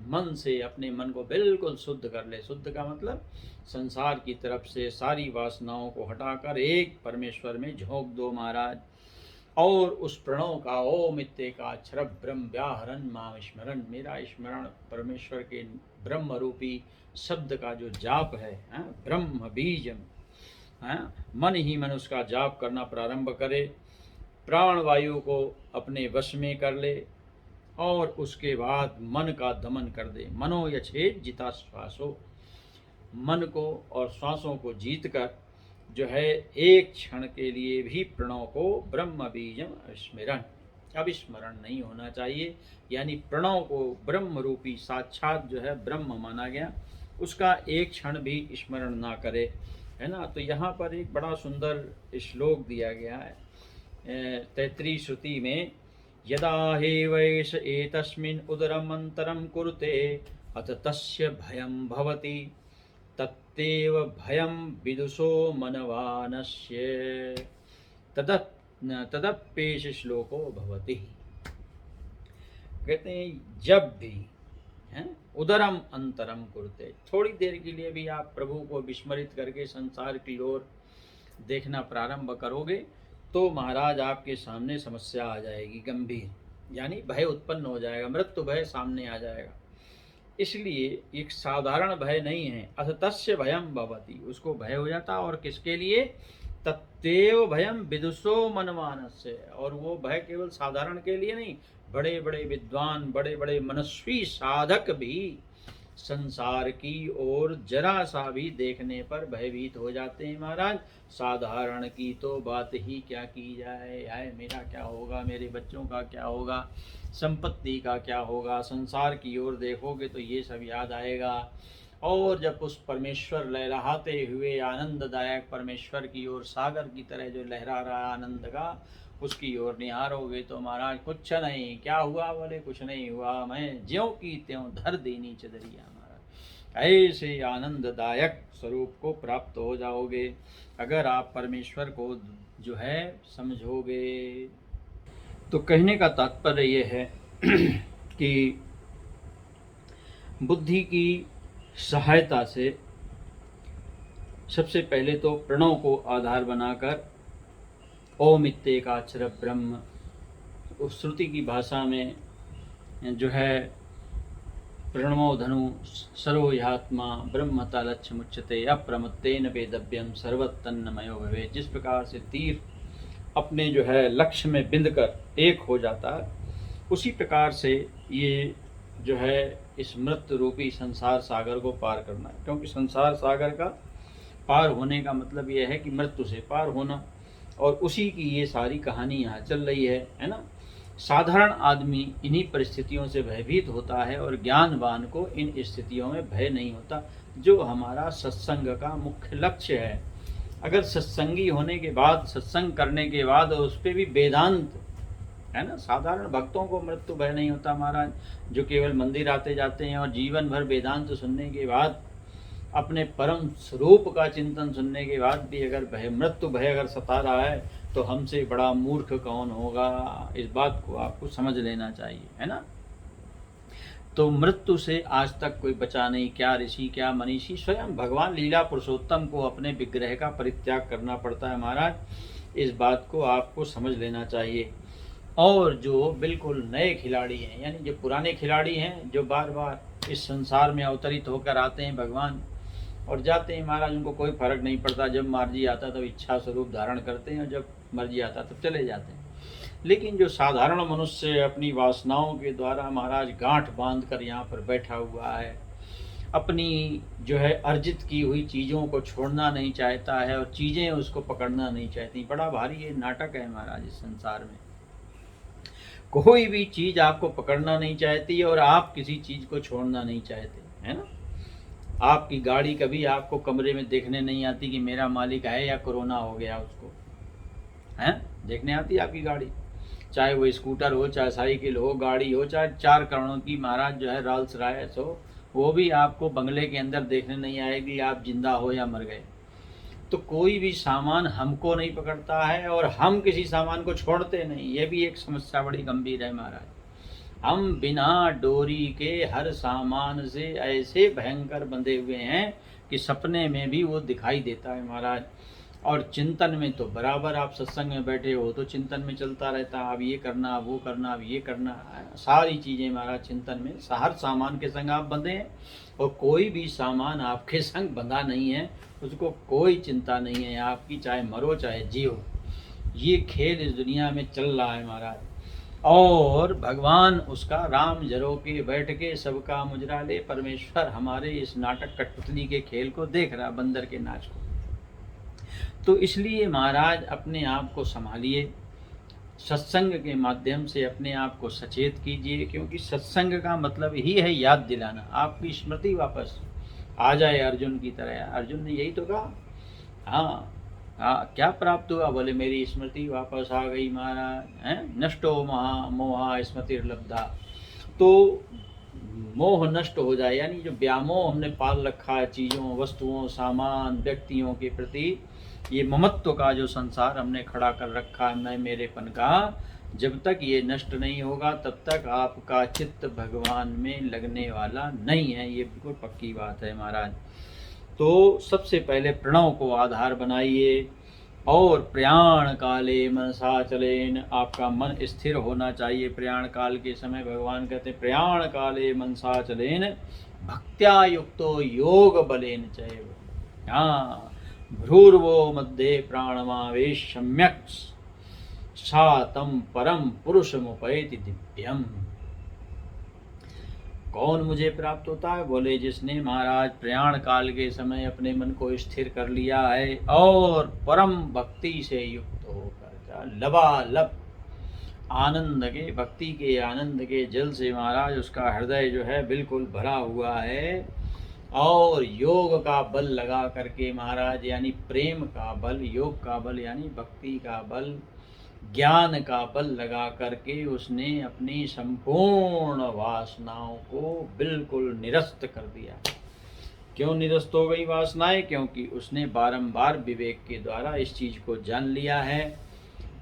मन से अपने मन को बिल्कुल शुद्ध कर ले। शुद्ध का मतलब संसार की तरफ से सारी वासनाओं को हटाकर एक परमेश्वर में झोंक दो महाराज। और उस प्रणव का ओम इत्येकाक्षर ब्रह्म व्याहरन् माम स्मरन्, मेरा स्मरण परमेश्वर के ब्रह्म रूपी शब्द का जो जाप है, ब्रह्म बीजम, मन ही मन उसका जाप करना प्रारंभ करे। प्राण वायु को अपने वश में कर ले और उसके बाद मन का दमन कर दे। मनो यच्छे जिता श्वासो, मन को और श्वासों को जीत कर जो है एक क्षण के लिए भी प्रणव को ब्रह्म बीजम स्मरण, अब स्मरण नहीं होना चाहिए। यानी प्रणव को ब्रह्म रूपी साक्षात जो है ब्रह्म माना गया, उसका एक क्षण भी स्मरण ना करे, है ना। तो यहाँ पर एक बड़ा सुंदर श्लोक दिया गया है 33 श्रुति में, यदा हे वैष एतस्मिन् उदरम अंतरम कुरुते अथ तस्य भयं भवति तत्तेव भयं विदुषो मनवानस्य तदप्येष श्लोको भवति। कहते हैं जब भी उदरम अंतरम कुरुते, थोड़ी देर के लिए भी आप प्रभु को विस्मरित करके संसार की ओर देखना प्रारंभ करोगे तो महाराज आपके सामने समस्या आ जाएगी गंभीर, यानी भय उत्पन्न हो जाएगा, मृत्यु भय सामने आ जाएगा। इसलिए एक साधारण भय नहीं है, अथ तस्य भयम भवति, उसको भय हो जाता। और किसके लिए? तत्तेव भयम विदुषो मनमानस्य, और वो भय केवल साधारण के लिए नहीं, बड़े बड़े विद्वान, बड़े बड़े मनस्वी साधक भी संसार की ओर जरा सा भी देखने पर भयभीत हो जाते हैं महाराज। साधारण की तो बात ही क्या की जाए, हाय मेरा क्या होगा, मेरे बच्चों का क्या होगा, संपत्ति का क्या होगा। संसार की ओर देखोगे तो ये सब याद आएगा। और जब उस परमेश्वर लहराते हुए आनंददायक परमेश्वर की ओर सागर की तरह जो लहरा रहा आनंद का, उसकी ओर निहारोगे तो महाराज कुछ नहीं, क्या हुआ बोले कुछ नहीं हुआ, मैं ज्यों की त्यों धर देनी चदरिया महाराज। ऐसे आनंददायक स्वरूप को प्राप्त हो जाओगे अगर आप परमेश्वर को जो है समझोगे। तो कहने का तात्पर्य ये है कि बुद्धि की सहायता से सबसे पहले तो प्रणव को आधार बनाकर ओम इत्येकाक्षर ब्रह्म, उस श्रुति की भाषा में जो है प्रणवो धनु सर्वो ह्यात्मा ब्रह्मता लक्ष्य मुच्यते अप्रमत्तेन वेदव्यम सर्वतन्नमयो भवे। जिस प्रकार से तीर अपने जो है लक्ष्य में बिंद कर एक हो जाता है, उसी प्रकार से ये जो है इस मृत्यु रूपी संसार सागर को पार करना है। क्योंकि संसार सागर का पार होने का मतलब ये है कि मृत्यु से पार होना, और उसी की ये सारी कहानी यहाँ चल रही है ना। साधारण आदमी इन्हीं परिस्थितियों से भयभीत होता है और ज्ञानवान को इन स्थितियों में भय नहीं होता, जो हमारा सत्संग का मुख्य लक्ष्य है। अगर सत्संगी होने के बाद, सत्संग करने के बाद और उस पर भी वेदांत है ना। साधारण भक्तों को मृत्यु भय नहीं होता महाराज, जो केवल मंदिर आते जाते हैं और जीवन भर वेदांत सुनने के बाद, अपने परम स्वरूप का चिंतन सुनने के बाद भी अगर भय, मृत्यु भय अगर सता रहा है, तो हमसे बड़ा मूर्ख कौन होगा। इस बात को आपको समझ लेना चाहिए, है ना। तो मृत्यु से आज तक कोई बचा नहीं, क्या ऋषि क्या मनीषी, स्वयं भगवान लीला पुरुषोत्तम को अपने विग्रह का परित्याग करना पड़ता है महाराज। इस बात को आपको समझ लेना चाहिए। और जो बिल्कुल नए खिलाड़ी हैं, यानी जो पुराने खिलाड़ी हैं, जो बार बार इस संसार में अवतरित होकर आते हैं भगवान और जाते हैं महाराज, उनको कोई फर्क नहीं पड़ता। जब मर्जी आता तब इच्छा स्वरूप धारण करते हैं और जब मर्जी आता तब चले जाते हैं। लेकिन जो साधारण मनुष्य अपनी वासनाओं के द्वारा महाराज गांठ बांध कर यहाँ पर बैठा हुआ है, अपनी जो है अर्जित की हुई चीज़ों को छोड़ना नहीं चाहता है और चीज़ें उसको पकड़ना नहीं चाहती। बड़ा भारी ये नाटक है महाराज इस संसार में। कोई भी चीज़ आपको पकड़ना नहीं चाहती और आप किसी चीज़ को छोड़ना नहीं चाहते, है ना। आपकी गाड़ी कभी आपको कमरे में देखने नहीं आती कि मेरा मालिक है या कोरोना हो गया उसको, है। देखने आती है आपकी गाड़ी, चाहे वो स्कूटर हो, चाहे साइकिल हो, गाड़ी हो, चाहे 4 करोड़ों की महाराज जो है रोल्स रॉयस हो, वो भी आपको बंगले के अंदर देखने नहीं आएगी आप जिंदा हो या मर गए। तो कोई भी सामान हमको नहीं पकड़ता है और हम किसी सामान को छोड़ते नहीं। ये भी एक समस्या बड़ी गंभीर है महाराज। हम बिना डोरी के हर सामान से ऐसे भयंकर बंधे हुए हैं कि सपने में भी वो दिखाई देता है महाराज। और चिंतन में तो बराबर आप सत्संग में बैठे हो तो चिंतन में चलता रहता है, अब ये करना, अब वो करना, अब ये करना, सारी चीज़ें महाराज चिंतन में। हर सामान के संग आप बंधे हैं और कोई भी सामान आपके संग बंधा नहीं है, उसको कोई चिंता नहीं है आपकी, चाहे मरो चाहे जियो। ये खेल इस दुनिया में चल रहा है महाराज। और भगवान उसका राम जरो के बैठ के सबका मुजरा ले, परमेश्वर हमारे इस नाटक कठपुतली के खेल को देख रहा, बंदर के नाच को। तो इसलिए महाराज अपने आप को संभालिए, सत्संग के माध्यम से अपने आप को सचेत कीजिए, क्योंकि सत्संग का मतलब ही है याद दिलाना, आपकी स्मृति वापस आ जाए अर्जुन की तरह। अर्जुन ने यही तो कहा, हाँ हाँ क्या प्राप्त हुआ, बोले मेरी स्मृति वापस आ गई महाराज, हैं। नष्टो मोहा स्मृतिर्लब्धा। तो मोह नष्ट हो जाए, यानी जो व्यामोह हमने पाल रखा है चीज़ों, वस्तुओं, सामान, व्यक्तियों के प्रति, ये ममत्व का जो संसार हमने खड़ा कर रखा है, मैं मेरेपन का, जब तक ये नष्ट नहीं होगा तब तक आपका चित्त भगवान में लगने वाला नहीं है। ये बिल्कुल पक्की बात है महाराज। तो सबसे पहले प्रणव को आधार बनाइए और प्रयाण काले मनसा चलेन, आपका मन स्थिर होना चाहिए। प्रयाण काल के समय भगवान कहते हैं प्रयाण काले मनसा चलेन भक्त्या युक्तो योग बलेन चैव। हाँ, भ्रूर्वो मध्ये प्राणमावेश सम्यक सा तम परम पुरुषमुपैति दिव्यम। कौन मुझे प्राप्त होता है, बोले जिसने महाराज प्रयाण काल के समय अपने मन को स्थिर कर लिया है और परम भक्ति से युक्त होकर, लबालब आनंद के, भक्ति के आनंद के जल से महाराज उसका हृदय जो है बिल्कुल भरा हुआ है, और योग का बल लगा करके महाराज, यानी प्रेम का बल, योग का बल यानी भक्ति का बल, ज्ञान का बल लगा करके उसने अपनी संपूर्ण वासनाओं को बिल्कुल निरस्त कर दिया। क्यों निरस्त हो गई वासनाएं? क्योंकि उसने बारंबार विवेक के द्वारा इस चीज को जान लिया है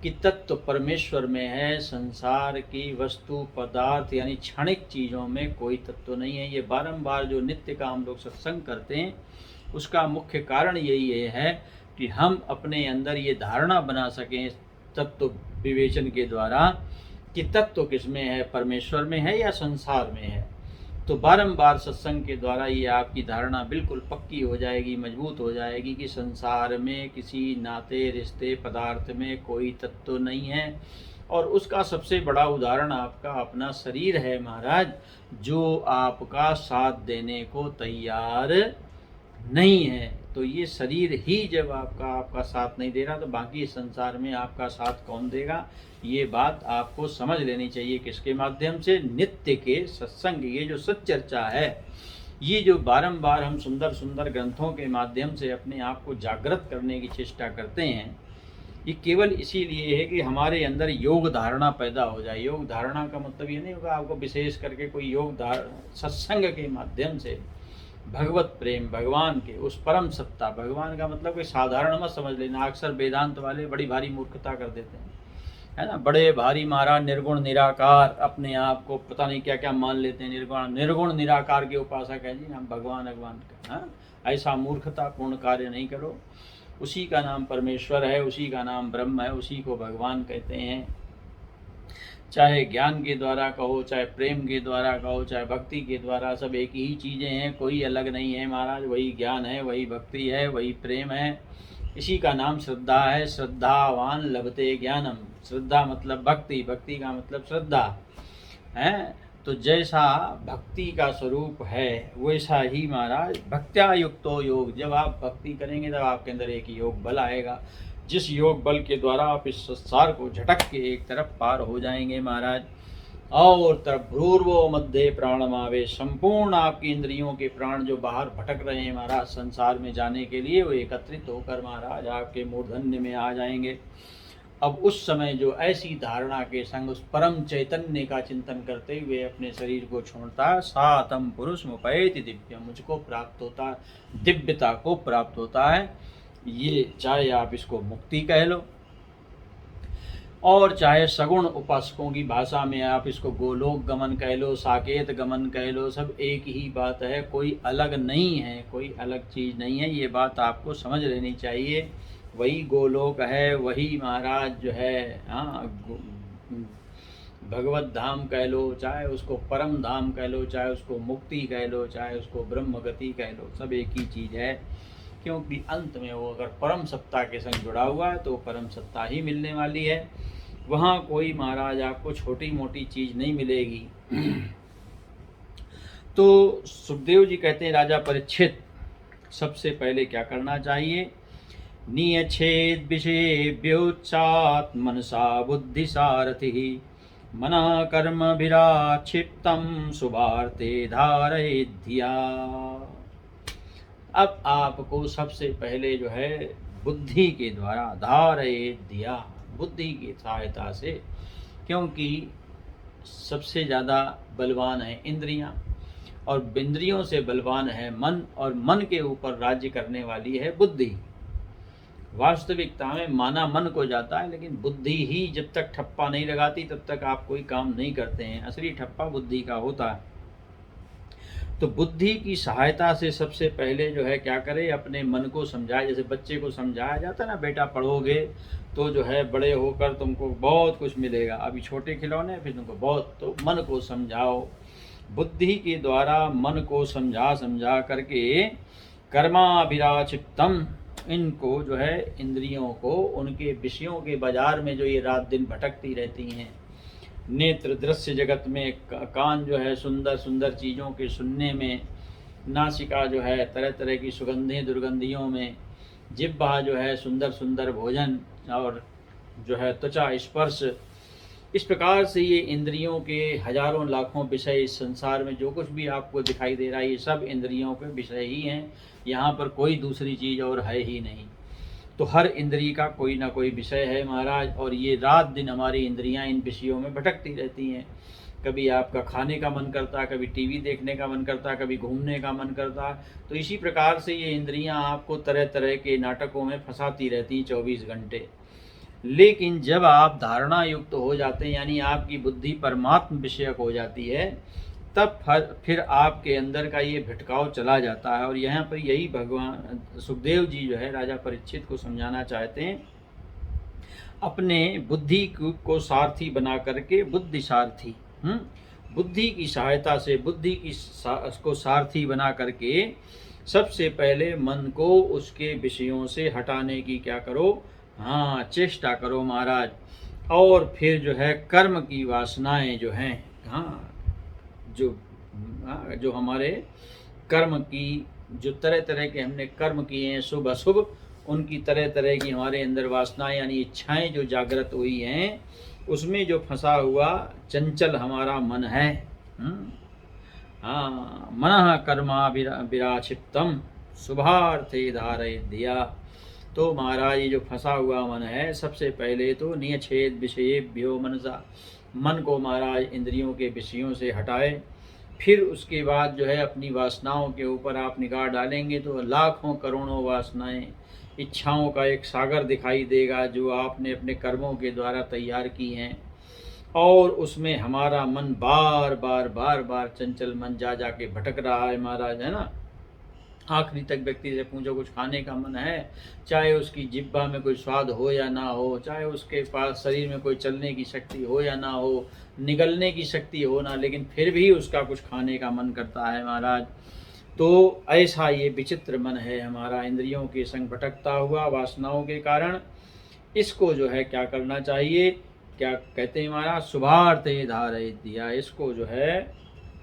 कि तत्व परमेश्वर में है, संसार की वस्तु पदार्थ यानी क्षणिक चीज़ों में कोई तत्व नहीं है। ये बारंबार जो नित्य का हम लोग सत्संग करते हैं उसका मुख्य कारण यही है कि हम अपने अंदर ये धारणा बना सकें तत्व विवेचन के द्वारा कि तत्व किसमें है, परमेश्वर में है या संसार में है। तो बारंबार सत्संग के द्वारा ये आपकी धारणा बिल्कुल पक्की हो जाएगी, मजबूत हो जाएगी कि संसार में किसी नाते रिश्ते पदार्थ में कोई तत्व नहीं है। और उसका सबसे बड़ा उदाहरण आपका अपना शरीर है महाराज, जो आपका साथ देने को तैयार नहीं है। तो ये शरीर ही जब आपका साथ नहीं दे रहा तो बाकी संसार में आपका साथ कौन देगा? ये बात आपको समझ लेनी चाहिए। किसके माध्यम से? नित्य के सत्संग। ये जो सच्चर्चा है, ये जो बारंबार हम सुंदर सुंदर ग्रंथों के माध्यम से अपने आप को जागृत करने की चेष्टा करते हैं, ये केवल इसीलिए है कि हमारे अंदर योग धारणा पैदा हो जाए। योग धारणा का मतलब ये नहीं होगा आपको विशेष करके कोई योग सत्संग के माध्यम से भगवत प्रेम, भगवान के उस परम सत्ता, भगवान का मतलब कोई साधारण मत समझ लेना। अक्सर वेदांत वाले बड़ी भारी मूर्खता कर देते हैं, है ना। बड़े भारी महाराज निर्गुण निराकार, अपने आप को पता नहीं क्या क्या मान लेते हैं, निर्गुण निराकार के उपासक है जी, हम भगवान भगवान का। हाँ, ऐसा मूर्खतापूर्ण कार्य नहीं करो। उसी का नाम परमेश्वर है, उसी का नाम ब्रह्म है, उसी को भगवान कहते हैं। चाहे ज्ञान के द्वारा कहो, चाहे प्रेम के द्वारा कहो, चाहे भक्ति के द्वारा, सब एक ही चीज़ें हैं, कोई अलग नहीं है महाराज। वही ज्ञान है, वही भक्ति है, वही प्रेम है। इसी का नाम श्रद्धा है। श्रद्धावान लभते ज्ञानम। श्रद्धा मतलब भक्ति, भक्ति का मतलब श्रद्धा है। तो जैसा भक्ति का स्वरूप है वैसा ही महाराज भक्त्या युक्तो योग। जब आप भक्ति करेंगे तब आपके अंदर एक योग बल आएगा, जिस योग बल के द्वारा आप इस संसार को झटक के एक तरफ पार हो जाएंगे महाराज। और तब भ्रूर्वो मध्य प्राणमावे, संपूर्ण आपकी इंद्रियों के प्राण जो बाहर भटक रहे हैं महाराज संसार में जाने के लिए, वो एकत्रित होकर महाराज आपके मूर्धन्य में आ जाएंगे। अब उस समय जो ऐसी धारणा के संग उस परम चैतन्य का चिंतन करते हुए अपने शरीर को छोड़ता है, सातम पुरुष मुपैति दिव्य, मुझको प्राप्त होता है, दिव्यता को प्राप्त होता है। ये चाहे आप इसको मुक्ति कह लो और चाहे सगुण उपासकों की भाषा में आप इसको गोलोक गमन कह लो, साकेत गमन कह लो, सब एक ही बात है, कोई अलग नहीं है, कोई अलग चीज़ नहीं है। ये बात आपको समझ लेनी चाहिए। वही गोलोक है, वही महाराज जो है, हाँ, भगवत धाम कह लो, चाहे उसको परम धाम कह लो, चाहे उसको मुक्ति कह लो, चाहे उसको ब्रह्म गति कह लो, सब एक ही चीज़ है। क्योंकि अंत में वो अगर परम सत्ता के संग जुड़ा हुआ है तो परम सत्ता ही मिलने वाली है। वहाँ कोई महाराज आपको छोटी मोटी चीज़ नहीं मिलेगी। तो सुखदेव जी कहते हैं राजा परीक्षित, सबसे पहले क्या करना चाहिए? नियच्छेद विषयेभ्योच्चात् मनसा बुद्धि सारथि मना कर्म विराक्षिप्तम शुभार्थे धारयेत् धिया। अब आपको सबसे पहले जो है बुद्धि के द्वारा, धारयेत् धिया, बुद्धि की सहायता से, क्योंकि सबसे ज़्यादा बलवान है इंद्रियां और इंद्रियों से बलवान है मन, और मन के ऊपर राज्य करने वाली है बुद्धि। वास्तविकता में माना मन को जाता है, लेकिन बुद्धि ही जब तक ठप्पा नहीं लगाती तब तक आप कोई काम नहीं करते हैं। असली ठप्पा बुद्धि का होता है। तो बुद्धि की सहायता से सबसे पहले जो है क्या करें, अपने मन को समझाए। जैसे बच्चे को समझाया जाता है ना, बेटा पढ़ोगे तो जो है बड़े होकर तुमको बहुत कुछ मिलेगा, अभी छोटे खिलौने फिर तुमको बहुत, तो मन को समझाओ। बुद्धि के द्वारा मन को समझा करके कर्माभिराचिप्तम, इनको जो है इंद्रियों को उनके विषयों के बाजार में जो ये रात दिन भटकती रहती हैं, नेत्र दृश्य जगत में, कान जो है सुंदर सुंदर चीज़ों के सुनने में, नासिका जो है तरह तरह की सुगंधें दुर्गंधियों में, जिह्वा जो है सुंदर सुंदर भोजन, और जो है त्वचा स्पर्श। इस प्रकार से ये इंद्रियों के हजारों लाखों विषय इस संसार में जो कुछ भी आपको दिखाई दे रहा है, ये सब इंद्रियों के विषय ही हैं। यहाँ पर कोई दूसरी चीज़ और है ही नहीं। तो हर इंद्रिय का कोई ना कोई विषय है महाराज, और ये रात दिन हमारी इंद्रियां इन विषयों में भटकती रहती हैं। कभी आपका खाने का मन करता, कभी टीवी देखने का मन करता, कभी घूमने का मन करता। तो इसी प्रकार से ये इंद्रियां आपको तरह तरह के नाटकों में फंसाती रहती 24 घंटे। लेकिन जब आप धारणा युक्त हो जाते हैं, यानी आपकी बुद्धि परमात्म विषयक हो जाती है, तब फिर आपके अंदर का ये भटकाव चला जाता है। और यहाँ पर यही भगवान सुखदेव जी जो है राजा परीक्षित को समझाना चाहते हैं। अपने बुद्धि को सारथी बना करके, बुद्धि सारथी, बुद्धि की सहायता से, बुद्धि को सारथी बना करके सबसे पहले मन को उसके विषयों से हटाने की क्या करो, हाँ, चेष्टा करो महाराज। और फिर जो है कर्म की वासनाएं जो हैं, हाँ, जो हमारे कर्म की, जो तरह तरह के हमने कर्म किए हैं शुभ अशुभ, उनकी तरह तरह की हमारे अंदर वासनाएं यानी इच्छाएं जो जागृत हुई हैं, उसमें जो फंसा हुआ चंचल हमारा मन है, हाँ, मनः कर्मा विराक्षिप्तम शुभार्थे धारयेत् धिया। तो महाराज ये जो फंसा हुआ मन है, सबसे पहले तो नियच्छेद विषयेभ्यो मनसा, मन को महाराज इंद्रियों के विषयों से हटाए। फिर उसके बाद जो है अपनी वासनाओं के ऊपर आप निगाह डालेंगे तो लाखों करोड़ों वासनाएं, इच्छाओं का एक सागर दिखाई देगा जो आपने अपने कर्मों के द्वारा तैयार की हैं। और उसमें हमारा मन बार बार चंचल मन जा के भटक रहा है महाराज, है ना। आखिरी तक व्यक्ति से पूछो कुछ खाने का मन है, चाहे उसकी जिह्वा में कोई स्वाद हो या ना हो, चाहे उसके पास शरीर में कोई चलने की शक्ति हो या ना हो, निगलने की शक्ति हो ना, लेकिन फिर भी उसका कुछ खाने का मन करता है महाराज। तो ऐसा ये विचित्र मन है हमारा, इंद्रियों के संग भटकता हुआ वासनाओं के कारण। इसको जो है क्या करना चाहिए, क्या कहते हैं महाराज, शुभार्थे धारयेत् दिया। इसको जो है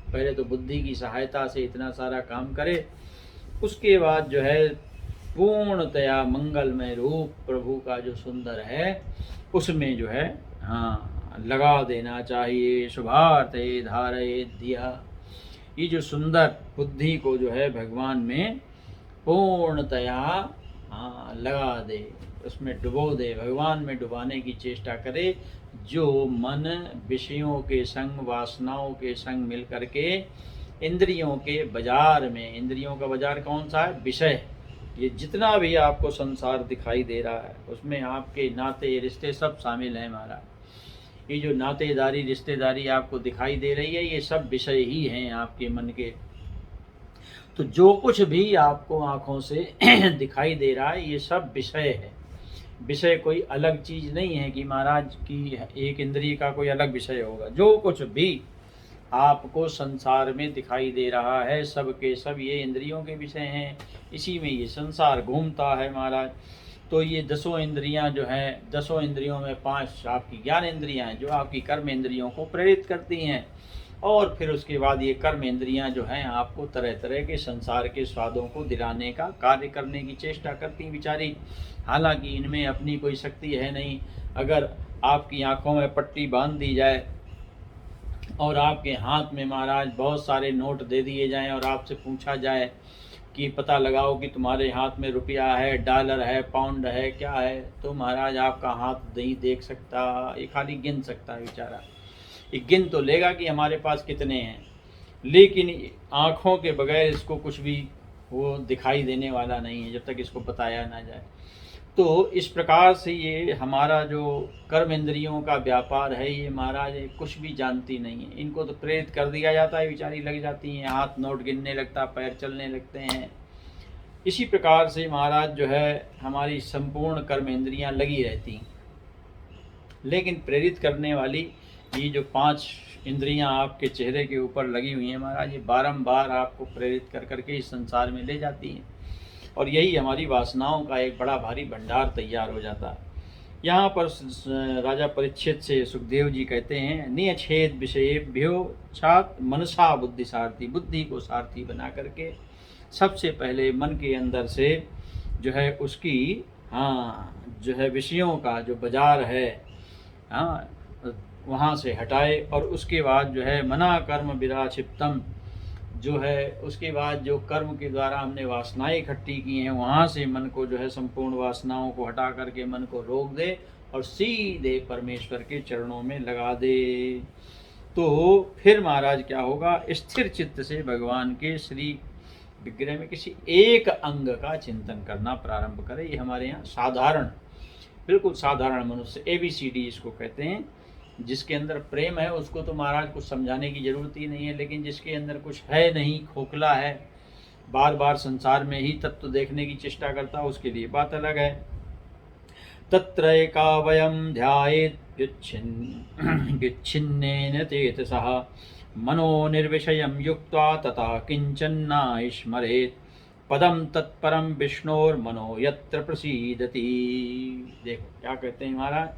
पहले तो बुद्धि की सहायता से इतना सारा काम करे, उसके बाद जो है पूर्णतया मंगलमय रूप प्रभु का जो सुंदर है उसमें जो है लगा देना चाहिए। शुभार्थे धारयेत् दिया, ये जो सुंदर बुद्धि को जो है भगवान में पूर्णतया लगा दे, उसमें डुबो दे, भगवान में डुबाने की चेष्टा करे। जो मन विषयों के संग, वासनाओं के संग मिल करके इंद्रियों के बाजार में, इंद्रियों का बाजार कौन सा है, विषय, ये जितना भी आपको संसार दिखाई दे रहा है उसमें आपके नाते रिश्ते सब शामिल हैं महाराज। ये जो नातेदारी रिश्तेदारी आपको दिखाई दे रही है ये सब विषय ही हैं आपके मन के। तो जो कुछ भी आपको आँखों से दिखाई दे रहा है ये सब विषय है। विषय कोई अलग चीज़ नहीं है कि महाराज की एक इंद्रिय का कोई अलग विषय होगा। जो कुछ भी आपको संसार में दिखाई दे रहा है सब के सब ये इंद्रियों के विषय हैं, इसी में ये संसार घूमता है महाराज। तो ये 10 इंद्रियां जो हैं, 10 इंद्रियों में 5 आपकी ज्ञान इंद्रियां हैं जो आपकी कर्म इंद्रियों को प्रेरित करती हैं, और फिर उसके बाद ये कर्म इंद्रियां जो हैं आपको तरह तरह के संसार के स्वादों को दिलाने का कार्य करने की चेष्टा करती बेचारी। हालांकि इनमें अपनी कोई शक्ति है नहीं। अगर आपकी आँखों में पट्टी बांध दी जाए और आपके हाथ में महाराज बहुत सारे नोट दे दिए जाएं और आपसे पूछा जाए कि पता लगाओ कि तुम्हारे हाथ में रुपया है, डॉलर है, पाउंड है, क्या है, तो महाराज आपका हाथ नहीं देख सकता, ये खाली गिन सकता है बेचारा। ये गिन तो लेगा कि हमारे पास कितने हैं, लेकिन आँखों के बगैर इसको कुछ भी वो दिखाई देने वाला नहीं है जब तक इसको बताया ना जाए। तो इस प्रकार से ये हमारा जो कर्म इंद्रियों का व्यापार है ये महाराज कुछ भी जानती नहीं है। इनको तो प्रेरित कर दिया जाता है, बेचारी लग जाती हैं, हाथ नोट गिनने लगता, पैर चलने लगते हैं। इसी प्रकार से महाराज जो है हमारी संपूर्ण कर्म इंद्रियां लगी रहती, लेकिन प्रेरित करने वाली ये जो 5 इंद्रियां आपके चेहरे के ऊपर लगी हुई हैं महाराज, ये बारंबार आपको प्रेरित कर करके इस संसार में ले जाती हैं, और यही हमारी वासनाओं का एक बड़ा भारी भंडार तैयार हो जाता है। यहाँ पर राजा परीक्षित से सुखदेव जी कहते हैं, नियच्छेद विषयेभ्यो छात मनसा बुद्धि सारथी, बुद्धि को सारथी बना करके सबसे पहले मन के अंदर से जो है उसकी जो है विषयों का जो बाजार है वहाँ से हटाए, और उसके बाद जो है मना कर्म विराक्षिप्तम, जो है उसके बाद जो कर्म के द्वारा हमने वासनाएं इकट्ठी की हैं वहाँ से मन को जो है संपूर्ण वासनाओं को हटा करके मन को रोक दे और सीधे परमेश्वर के चरणों में लगा दे। तो फिर महाराज क्या होगा, स्थिर चित्त से भगवान के श्री विग्रह में किसी एक अंग का चिंतन करना प्रारंभ करें। ये हमारे यहाँ साधारण, बिल्कुल साधारण मनुष्य, ABCD इसको कहते हैं। जिसके अंदर प्रेम है उसको तो महाराज कुछ समझाने की जरूरत ही नहीं है, लेकिन जिसके अंदर कुछ है नहीं, खोखला है, बार बार संसार में ही तत्व देखने की चेष्टा करता है, उसके लिए बात अलग है। तत्र एकावयं ध्यायेत् युच्छिन्नेन चेतसः मनो निर्विषयं युक्त्वा तथा किंचन न स्मरेत् पदम तत्परम विष्णोर्मनो यत्र प्रसीदति। देखो क्या कहते हैं महाराज,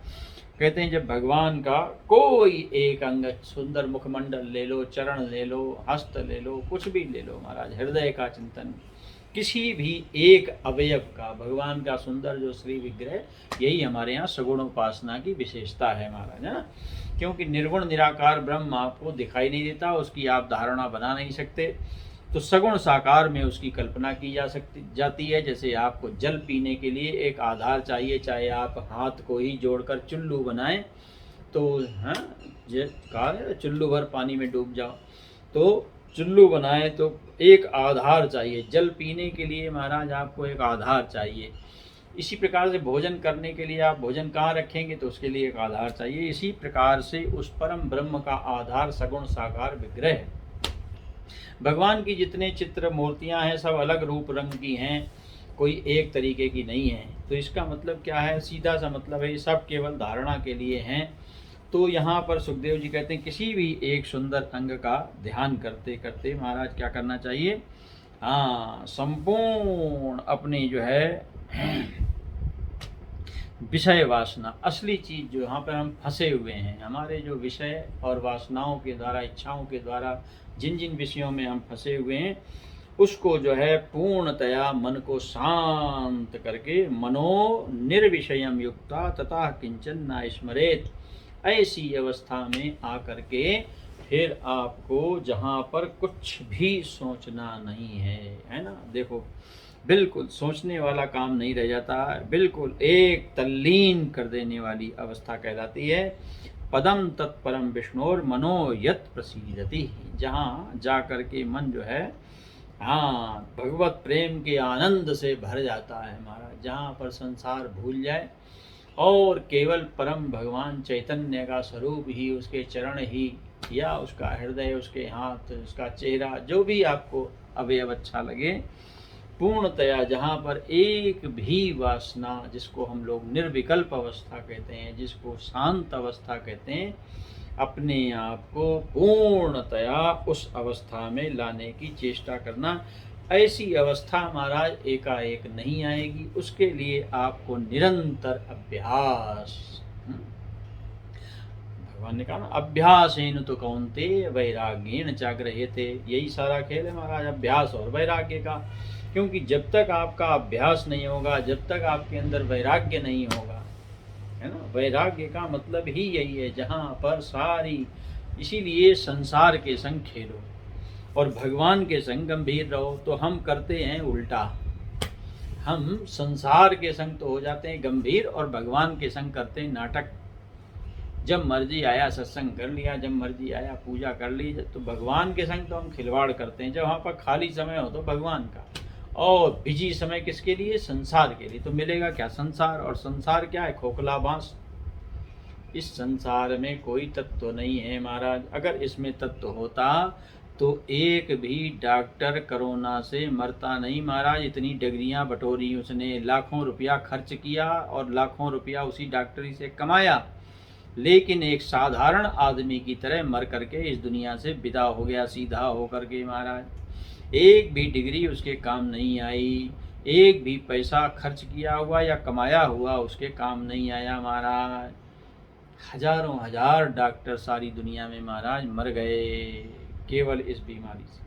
कहते हैं जब भगवान का कोई एक अंग, सुंदर मुखमंडल ले लो, चरण ले लो, हस्त ले लो, कुछ भी ले लो महाराज, हृदय का चिंतन, किसी भी एक अवयव का, भगवान का सुंदर जो श्री विग्रह, यही हमारे यहाँ सगुण उपासना की विशेषता है महाराज, है ना। क्योंकि निर्गुण निराकार ब्रह्म आपको दिखाई नहीं देता, उसकी आप धारणा बना नहीं सकते, तो सगुण साकार में उसकी कल्पना की जाती है। जैसे आपको जल पीने के लिए एक आधार चाहिए, चाहे आप हाथ को ही जोड़कर चुल्लू बनाएं तो चुल्लू भर पानी में डूब जाओ, तो चुल्लू बनाए तो एक आधार चाहिए। जल पीने के लिए महाराज आपको एक आधार चाहिए। इसी प्रकार से भोजन करने के लिए आप भोजन कहाँ रखेंगे, तो उसके लिए एक आधार चाहिए। इसी प्रकार से उस परम ब्रह्म का आधार सगुण साकार विग्रह है। भगवान की जितने चित्र मूर्तियां हैं सब अलग रूप रंग की हैं, कोई एक तरीके की नहीं है। तो इसका मतलब क्या है, सीधा सा मतलब है ये सब केवल धारणा के लिए हैं। तो यहाँ पर सुखदेव जी कहते हैं किसी भी एक सुंदर अंग का ध्यान करते करते महाराज क्या करना चाहिए, हाँ, संपूर्ण अपनी जो है विषय वासना, असली चीज जो यहाँ पर हम फंसे हुए हैं, हमारे जो विषय और वासनाओं के द्वारा, इच्छाओं के द्वारा जिन जिन विषयों में हम फंसे हुए हैं, उसको जो है पूर्णतया मन को शांत करके मनो निर्विषयम युक्ता तथा किंचन न स्मरेत, ऐसी अवस्था में आकर के फिर आपको जहाँ पर कुछ भी सोचना नहीं है ना, देखो बिल्कुल सोचने वाला काम नहीं रह जाता, बिल्कुल एक तल्लीन कर देने वाली अवस्था कहलाती है। पदम तत्परम विष्णोर मनो यत प्रसीदति, जहाँ जा कर के मन जो है हाँ भगवत प्रेम के आनंद से भर जाता है महाराज, जहाँ पर संसार भूल जाए और केवल परम भगवान चैतन्य का स्वरूप ही, उसके चरण ही, या उसका हृदय, उसके हाथ, उसका चेहरा, जो भी आपको अवयव अच्छा लगे, पूर्णतया जहाँ पर एक भी वासना, जिसको हम लोग निर्विकल्प अवस्था कहते हैं, जिसको शांत अवस्था कहते हैं, अपने आप को पूर्णतया उस अवस्था में लाने की चेष्टा करना। ऐसी अवस्था महाराज एकाएक नहीं आएगी, उसके लिए आपको निरंतर अभ्यास, भगवान ने कहा ना अभ्यासेन तो कौन्तेय वैराग्येन चाग्रह्यते, यही सारा खेल है महाराज, अभ्यास और वैराग्य का। क्योंकि जब तक आपका अभ्यास नहीं होगा, जब तक आपके अंदर वैराग्य नहीं होगा, है ना, वैराग्य का मतलब ही यही है, जहाँ पर सारी, इसीलिए संसार के संग खेलो और भगवान के संग गंभीर रहो। तो हम करते हैं उल्टा, हम संसार के संग तो हो जाते हैं गंभीर और भगवान के संग करते हैं नाटक। जब मर्जी आया सत्संग कर लिया, जब मर्जी आया पूजा कर ली, तो भगवान के संग तो हम खिलवाड़ करते हैं। जब वहाँ पर खाली समय हो तो भगवान का, और बिजी समय किसके लिए, संसार के लिए। तो मिलेगा क्या, संसार, और संसार क्या है, खोखला बांस। इस संसार में कोई तत्व नहीं है महाराज। अगर इसमें तत्व होता तो एक भी डॉक्टर कोरोना से मरता नहीं महाराज। इतनी डिग्रियां बटोरी उसने, लाखों रुपया खर्च किया और लाखों रुपया उसी डॉक्टरी से कमाया, लेकिन एक साधारण आदमी की तरह मर करके इस दुनिया से विदा हो गया, सीधा होकर के महाराज। एक भी डिग्री उसके काम नहीं आई, एक भी पैसा खर्च किया हुआ या कमाया हुआ उसके काम नहीं आया महाराज। हजारों हजार डॉक्टर सारी दुनिया में महाराज मर गए केवल इस बीमारी से।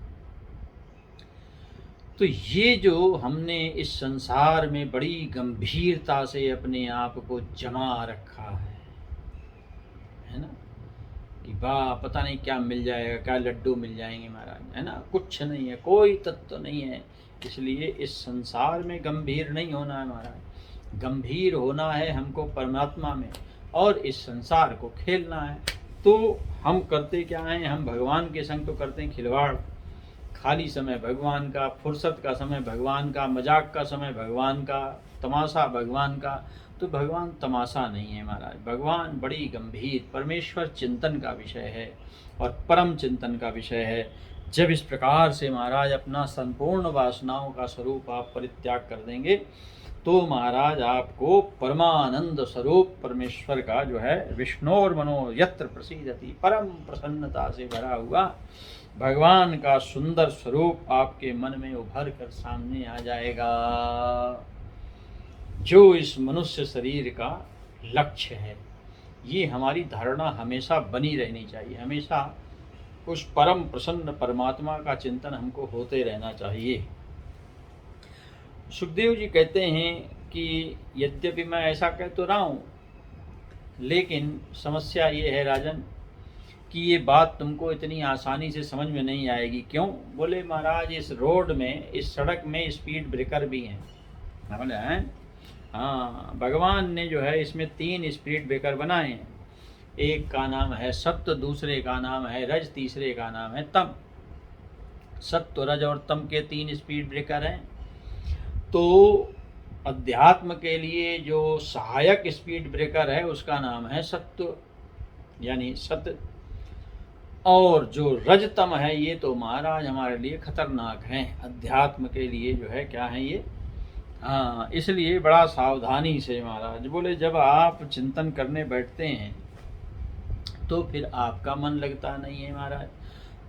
तो ये जो हमने इस संसार में बड़ी गंभीरता से अपने आप को जमा रखा है ना, कि वाह पता नहीं क्या मिल जाएगा, क्या लड्डू मिल जाएंगे महाराज, है ना, कुछ नहीं है, कोई तत्व नहीं है। इसलिए इस संसार में गंभीर नहीं होना है महाराज, गंभीर होना है हमको परमात्मा में, और इस संसार को खेलना है। तो हम करते क्या हैं, हम भगवान के संग तो करते हैं खिलवाड़। खाली समय भगवान का, फुर्सत का समय भगवान का, मजाक का समय भगवान का, तमाशा भगवान का। तो भगवान तमाशा नहीं है महाराज, भगवान बड़ी गंभीर परमेश्वर चिंतन का विषय है और परम चिंतन का विषय है। जब इस प्रकार से महाराज अपना संपूर्ण वासनाओं का स्वरूप आप परित्याग कर देंगे, तो महाराज आपको परमानंद स्वरूप परमेश्वर का जो है विष्णोर मनो यत्र प्रसीदति, परम प्रसन्नता से भरा हुआ भगवान का सुंदर स्वरूप आपके मन में उभर कर सामने आ जाएगा, जो इस मनुष्य शरीर का लक्ष्य है। ये हमारी धारणा हमेशा बनी रहनी चाहिए, हमेशा उस परम प्रसन्न परमात्मा का चिंतन हमको होते रहना चाहिए। सुखदेव जी कहते हैं कि यद्यपि मैं ऐसा कह तो रहा हूँ, लेकिन समस्या ये है राजन कि ये बात तुमको इतनी आसानी से समझ में नहीं आएगी। क्यों? बोले महाराज इस रोड में, इस सड़क में स्पीड ब्रेकर भी हैं। बोले हैं? हाँ, भगवान ने जो है इसमें 3 स्पीड ब्रेकर बनाए हैं। एक का नाम है सत्व, दूसरे का नाम है रज, तीसरे का नाम है तम। सत्व, रज और तम के 3 स्पीड ब्रेकर हैं। तो अध्यात्म के लिए जो सहायक स्पीड ब्रेकर है उसका नाम है सत्व यानी सत्य, और जो रजतम है ये तो महाराज हमारे लिए खतरनाक है, अध्यात्म के लिए जो है क्या है ये। हाँ, इसलिए बड़ा सावधानी से महाराज बोले जब आप चिंतन करने बैठते हैं तो फिर आपका मन लगता नहीं है महाराज।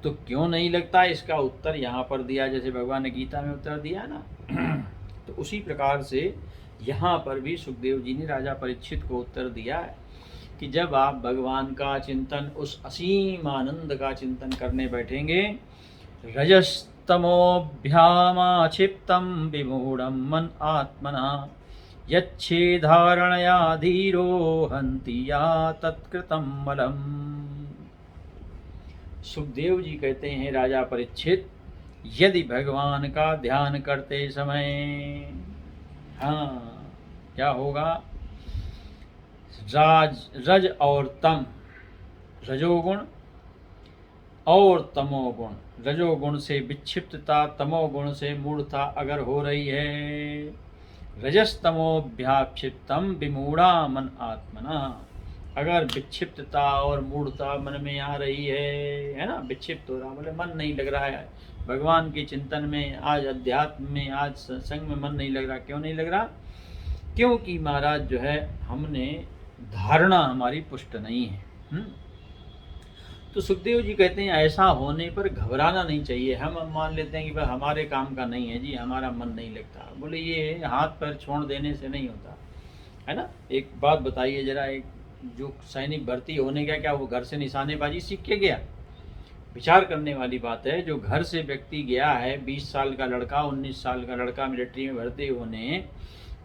तो क्यों नहीं लगता, इसका उत्तर यहाँ पर दिया, जैसे भगवान ने गीता में उत्तर दिया ना तो उसी प्रकार से यहाँ पर भी सुखदेव जी ने राजा परीक्षित को उत्तर दिया है कि जब आप भगवान का चिंतन, उस असीम आनंद का चिंतन करने बैठेंगे, रजस्तमोभ्यामाक्षिप्तं विमूढ़ं मन आत्मना यच्छेधारणया धीरो हन्ति या तत्कृतं बलम्। सुखदेव जी कहते हैं रजा परीक्षित, यदि भगवान का ध्यान करते समय, हाँ क्या होगा, रज और तम, रजोगुण और तमोगुण, रजोगुण से विक्षिप्तता, तमोगुण से मूढ़ता अगर हो रही है, रजस्तमोभ्याक्षिप्तम विमूढ़ा मन आत्मना, अगर विक्षिप्तता और मूढ़ता मन में आ रही है ना, विक्षिप्त हो रहा, बोले मन नहीं लग रहा है भगवान के चिंतन में, आज अध्यात्म में, आज सत्संग में मन नहीं लग रहा। क्यों नहीं लग रहा? क्योंकि महाराज जो है हमने धारणा हमारी पुष्ट नहीं है। तो सुखदेव जी कहते हैं ऐसा होने पर घबराना नहीं चाहिए। हम मान लेते हैं कि भाई हमारे काम का नहीं है जी, हमारा मन नहीं लगता। बोले ये हाथ पैर छोड़ देने से नहीं होता है ना। एक बात बताइए जरा, एक जो सैनिक भर्ती होने गया, क्या वो घर से निशानेबाजी सीख के गया? विचार करने वाली बात है। जो घर से व्यक्ति गया है, 20 साल का लड़का, 19 साल का लड़का मिलिट्री में भर्ती होने,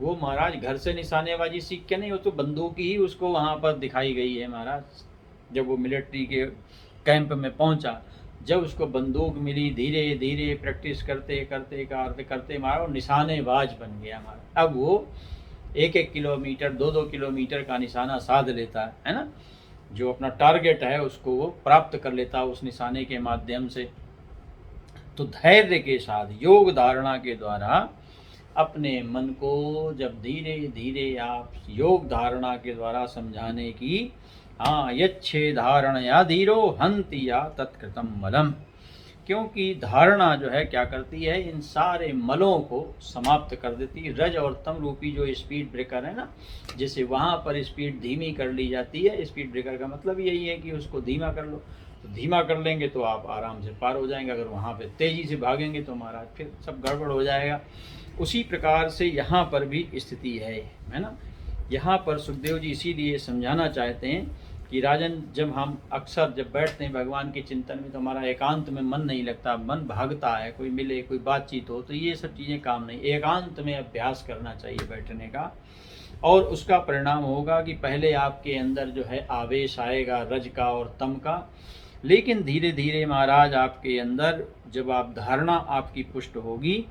वो महाराज घर से निशानेबाजी सीख के नहीं, वो तो बंदूक ही उसको वहाँ पर दिखाई गई है महाराज। जब वो मिलिट्री के कैंप में पहुँचा, जब उसको बंदूक मिली, धीरे धीरे प्रैक्टिस करते करते करते करते महाराज निशानेबाज बन गया महाराज। अब वो 1-1 किलोमीटर 2-2 किलोमीटर का निशाना साध लेता है ना। जो अपना टारगेट है उसको वो प्राप्त कर लेता है उस निशाने के माध्यम से। तो धैर्य के साथ योग धारणा के द्वारा अपने मन को जब धीरे धीरे आप योग धारणा के द्वारा समझाने की, हाँ यच्छे धारणया धीरो हन्ति या तत्कृतं बलम्, क्योंकि धारणा जो है क्या करती है, इन सारे मलों को समाप्त कर देती है। रज और तम रूपी जो स्पीड ब्रेकर है ना, जैसे वहाँ पर स्पीड धीमी कर ली जाती है। स्पीड ब्रेकर का मतलब यही है कि उसको धीमा कर लो, तो धीमा कर लेंगे तो आप आराम से पार हो जाएंगे। अगर वहाँ पे तेज़ी से भागेंगे तो महाराज फिर सब गड़बड़ हो जाएगा। उसी प्रकार से यहाँ पर भी स्थिति है ना। यहाँ पर सुखदेव जी इसीलिए समझाना चाहते हैं कि राजन, जब हम अक्सर जब बैठते हैं भगवान के चिंतन में तो हमारा एकांत में मन नहीं लगता, मन भागता है, कोई मिले कोई बातचीत हो, तो ये सब चीज़ें काम नहीं। एकांत में अभ्यास करना चाहिए बैठने का, और उसका परिणाम होगा कि पहले आपके अंदर जो है आवेश आएगा रज का और तम का, लेकिन धीरे धीरे महाराज आपके अंदर जब आप धारणा आपकी पुष्ट होगी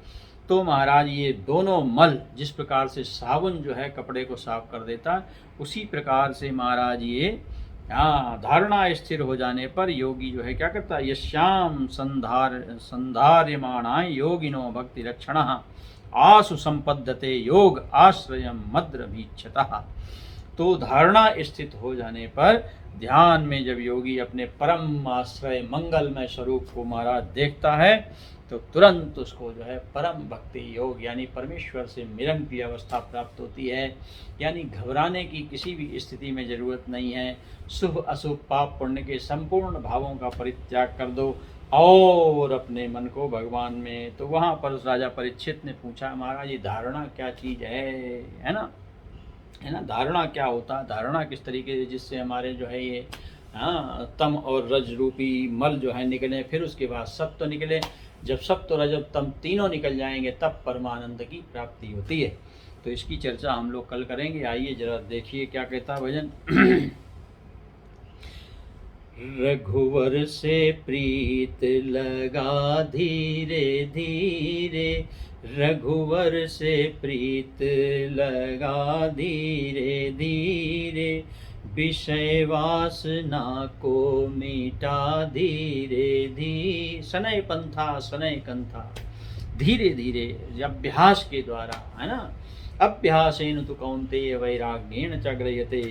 तो महाराज ये दोनों मल, जिस प्रकार से साबुन जो है कपड़े को साफ कर देता है, उसी प्रकार से महाराज ये धारणा स्थिर हो जाने पर योगी जो है क्या करता है, यश्याम संधार्यमाणाय योगिनो भक्ति रक्षणः आसु संपद्यते योग आश्रयम मद्रभीक्षतः। तो धारणा स्थित हो जाने पर ध्यान में जब योगी अपने परम आश्रय मंगलमय स्वरूप को महाराज देखता है तो तुरंत उसको जो है परम भक्ति योग यानी परमेश्वर से मिलन की अवस्था प्राप्त होती है। यानी घबराने की किसी भी स्थिति में ज़रूरत नहीं है। शुभ अशुभ पाप पुण्य के संपूर्ण भावों का परित्याग कर दो और अपने मन को भगवान में। तो वहाँ पर उस राजा परीक्षित ने पूछा, महाराज ये धारणा क्या चीज़ है ना, धारणा क्या होता है, धारणा किस तरीके से जिससे हमारे जो है ये तम और रज रूपी मल जो है निकले, फिर उसके बाद सत्व निकले। जब सत्व रज तम तीनों निकल जाएंगे तब परमानंद की प्राप्ति होती है। तो इसकी चर्चा हम लोग कल करेंगे। आइए जरा देखिए क्या कहता है भजन। रघुवर से प्रीत लगा धीरे धीरे, रघुवर से प्रीत लगा धीरे धीरे, विषय वासना को मिटा धीरे धीरे। शनै पंथा शनै कंथा, धीरे धीरे अभ्यास के द्वारा, है ना। अभ्यासेन तु कौन्तेय वैराग्येण च गृह्यते,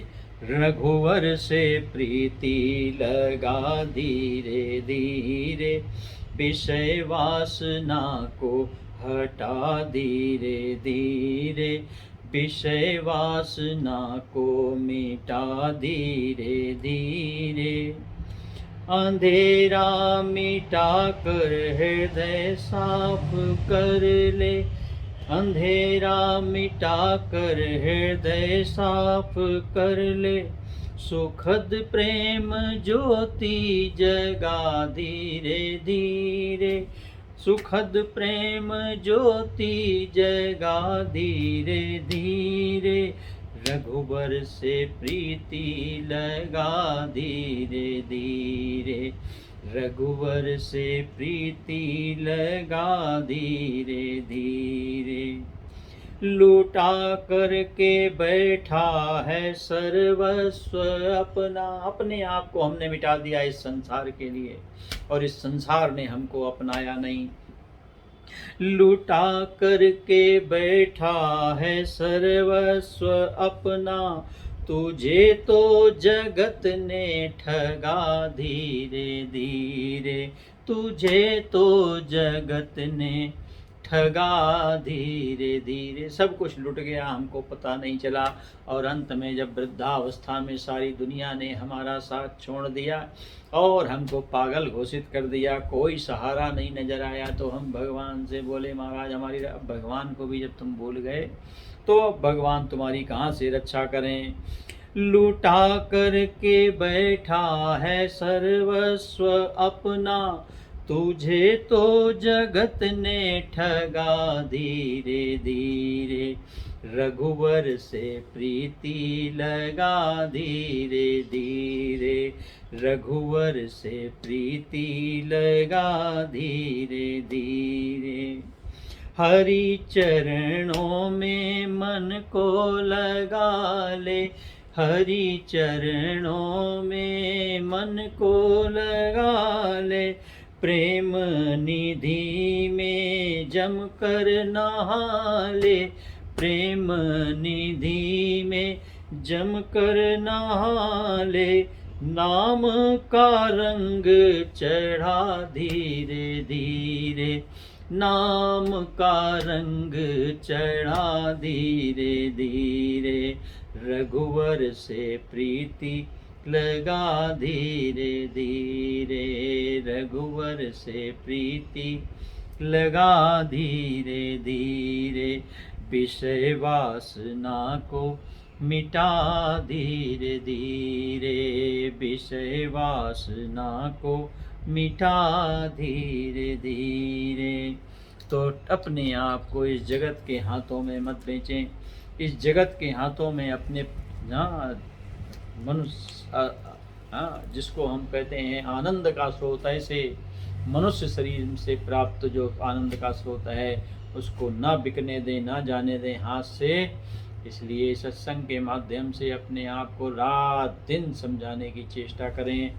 रघुवर से प्रीति लगा धीरे धीरे, विषय वासना को हटा धीरे धीरे, विषय वासना को मिटा धीरे धीरे। अंधेरा मिटा कर हृदय साफ कर ले, अंधेरा मिटा कर हृदय साफ कर ले, सुखद प्रेम ज्योति जगा धीरे धीरे, सुखद प्रेम ज्योति जगा धीरे धीरे, रघुवर से प्रीति लगा धीरे धीरे, रघुवर से प्रीति लगा धीरे धीरे। लूटा करके बैठा है सर्वस्व अपना, अपने आप को हमने मिटा दिया इस संसार के लिए, और इस संसार ने हमको अपनाया नहीं। लूटा करके बैठा है सर्वस्व अपना, तुझे तो जगत ने ठगा धीरे धीरे, तुझे तो जगत ने ठगा धीरे धीरे। सब कुछ लुट गया, हमको पता नहीं चला, और अंत में जब वृद्धावस्था में सारी दुनिया ने हमारा साथ छोड़ दिया और हमको पागल घोषित कर दिया, कोई सहारा नहीं नजर आया, तो हम भगवान से बोले महाराज हमारी, भगवान को भी जब तुम भूल गए तो भगवान तुम्हारी कहाँ से रक्षा करें। लूटा करके बैठा है सर्वस्व अपना, तुझे तो जगत ने ठगा धीरे धीरे, रघुवर से प्रीति लगा धीरे धीरे, रघुवर से प्रीति लगा धीरे धीरे। हरि चरणों में मन को लगा ले, हरि चरणों में मन को लगा ले, प्रेम निधि में जम कर नहा ले, प्रेम निधि में जम कर नहा ले, नाम का रंग चढ़ा धीरे धीरे, नाम का रंग चढ़ा धीरे धीरे, रघुवर से प्रीति लगा धीरे धीरे, रघुवर से प्रीति लगा धीरे धीरे, विषय वासना को मिटा धीरे धीरे, विषय वासना को मिटा धीरे धीरे। तो अपने आप को इस जगत के हाथों में मत बेचें, इस जगत के हाथों में अपने मनुष्य जिसको हम कहते हैं आनंद का स्रोत, ऐसे मनुष्य शरीर से प्राप्त जो आनंद का स्रोत है उसको ना बिकने दें, ना जाने दें हाथ से। इसलिए सत्संग के माध्यम से अपने आप को रात दिन समझाने की चेष्टा करें।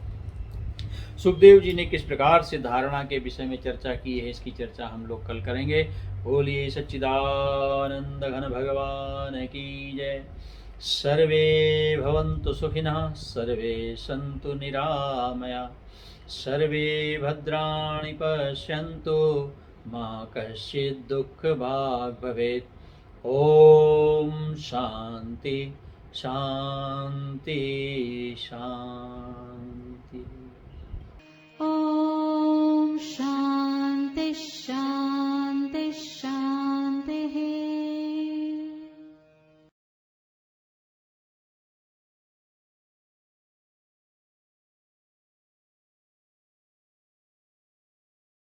सुखदेव जी ने किस प्रकार से धारणा के विषय में चर्चा की है, इसकी चर्चा हम लोग कल करेंगे। बोलिए सच्चिदानंद घन भगवान की जय। सर्वे भवन्तु सुखिनः, सर्वे सन्तु निरामया, सर्वे भद्राणि पश्यन्तु, मा कश्चित् दुःखभाग् भवेत्। ओम शांति शांति शांति।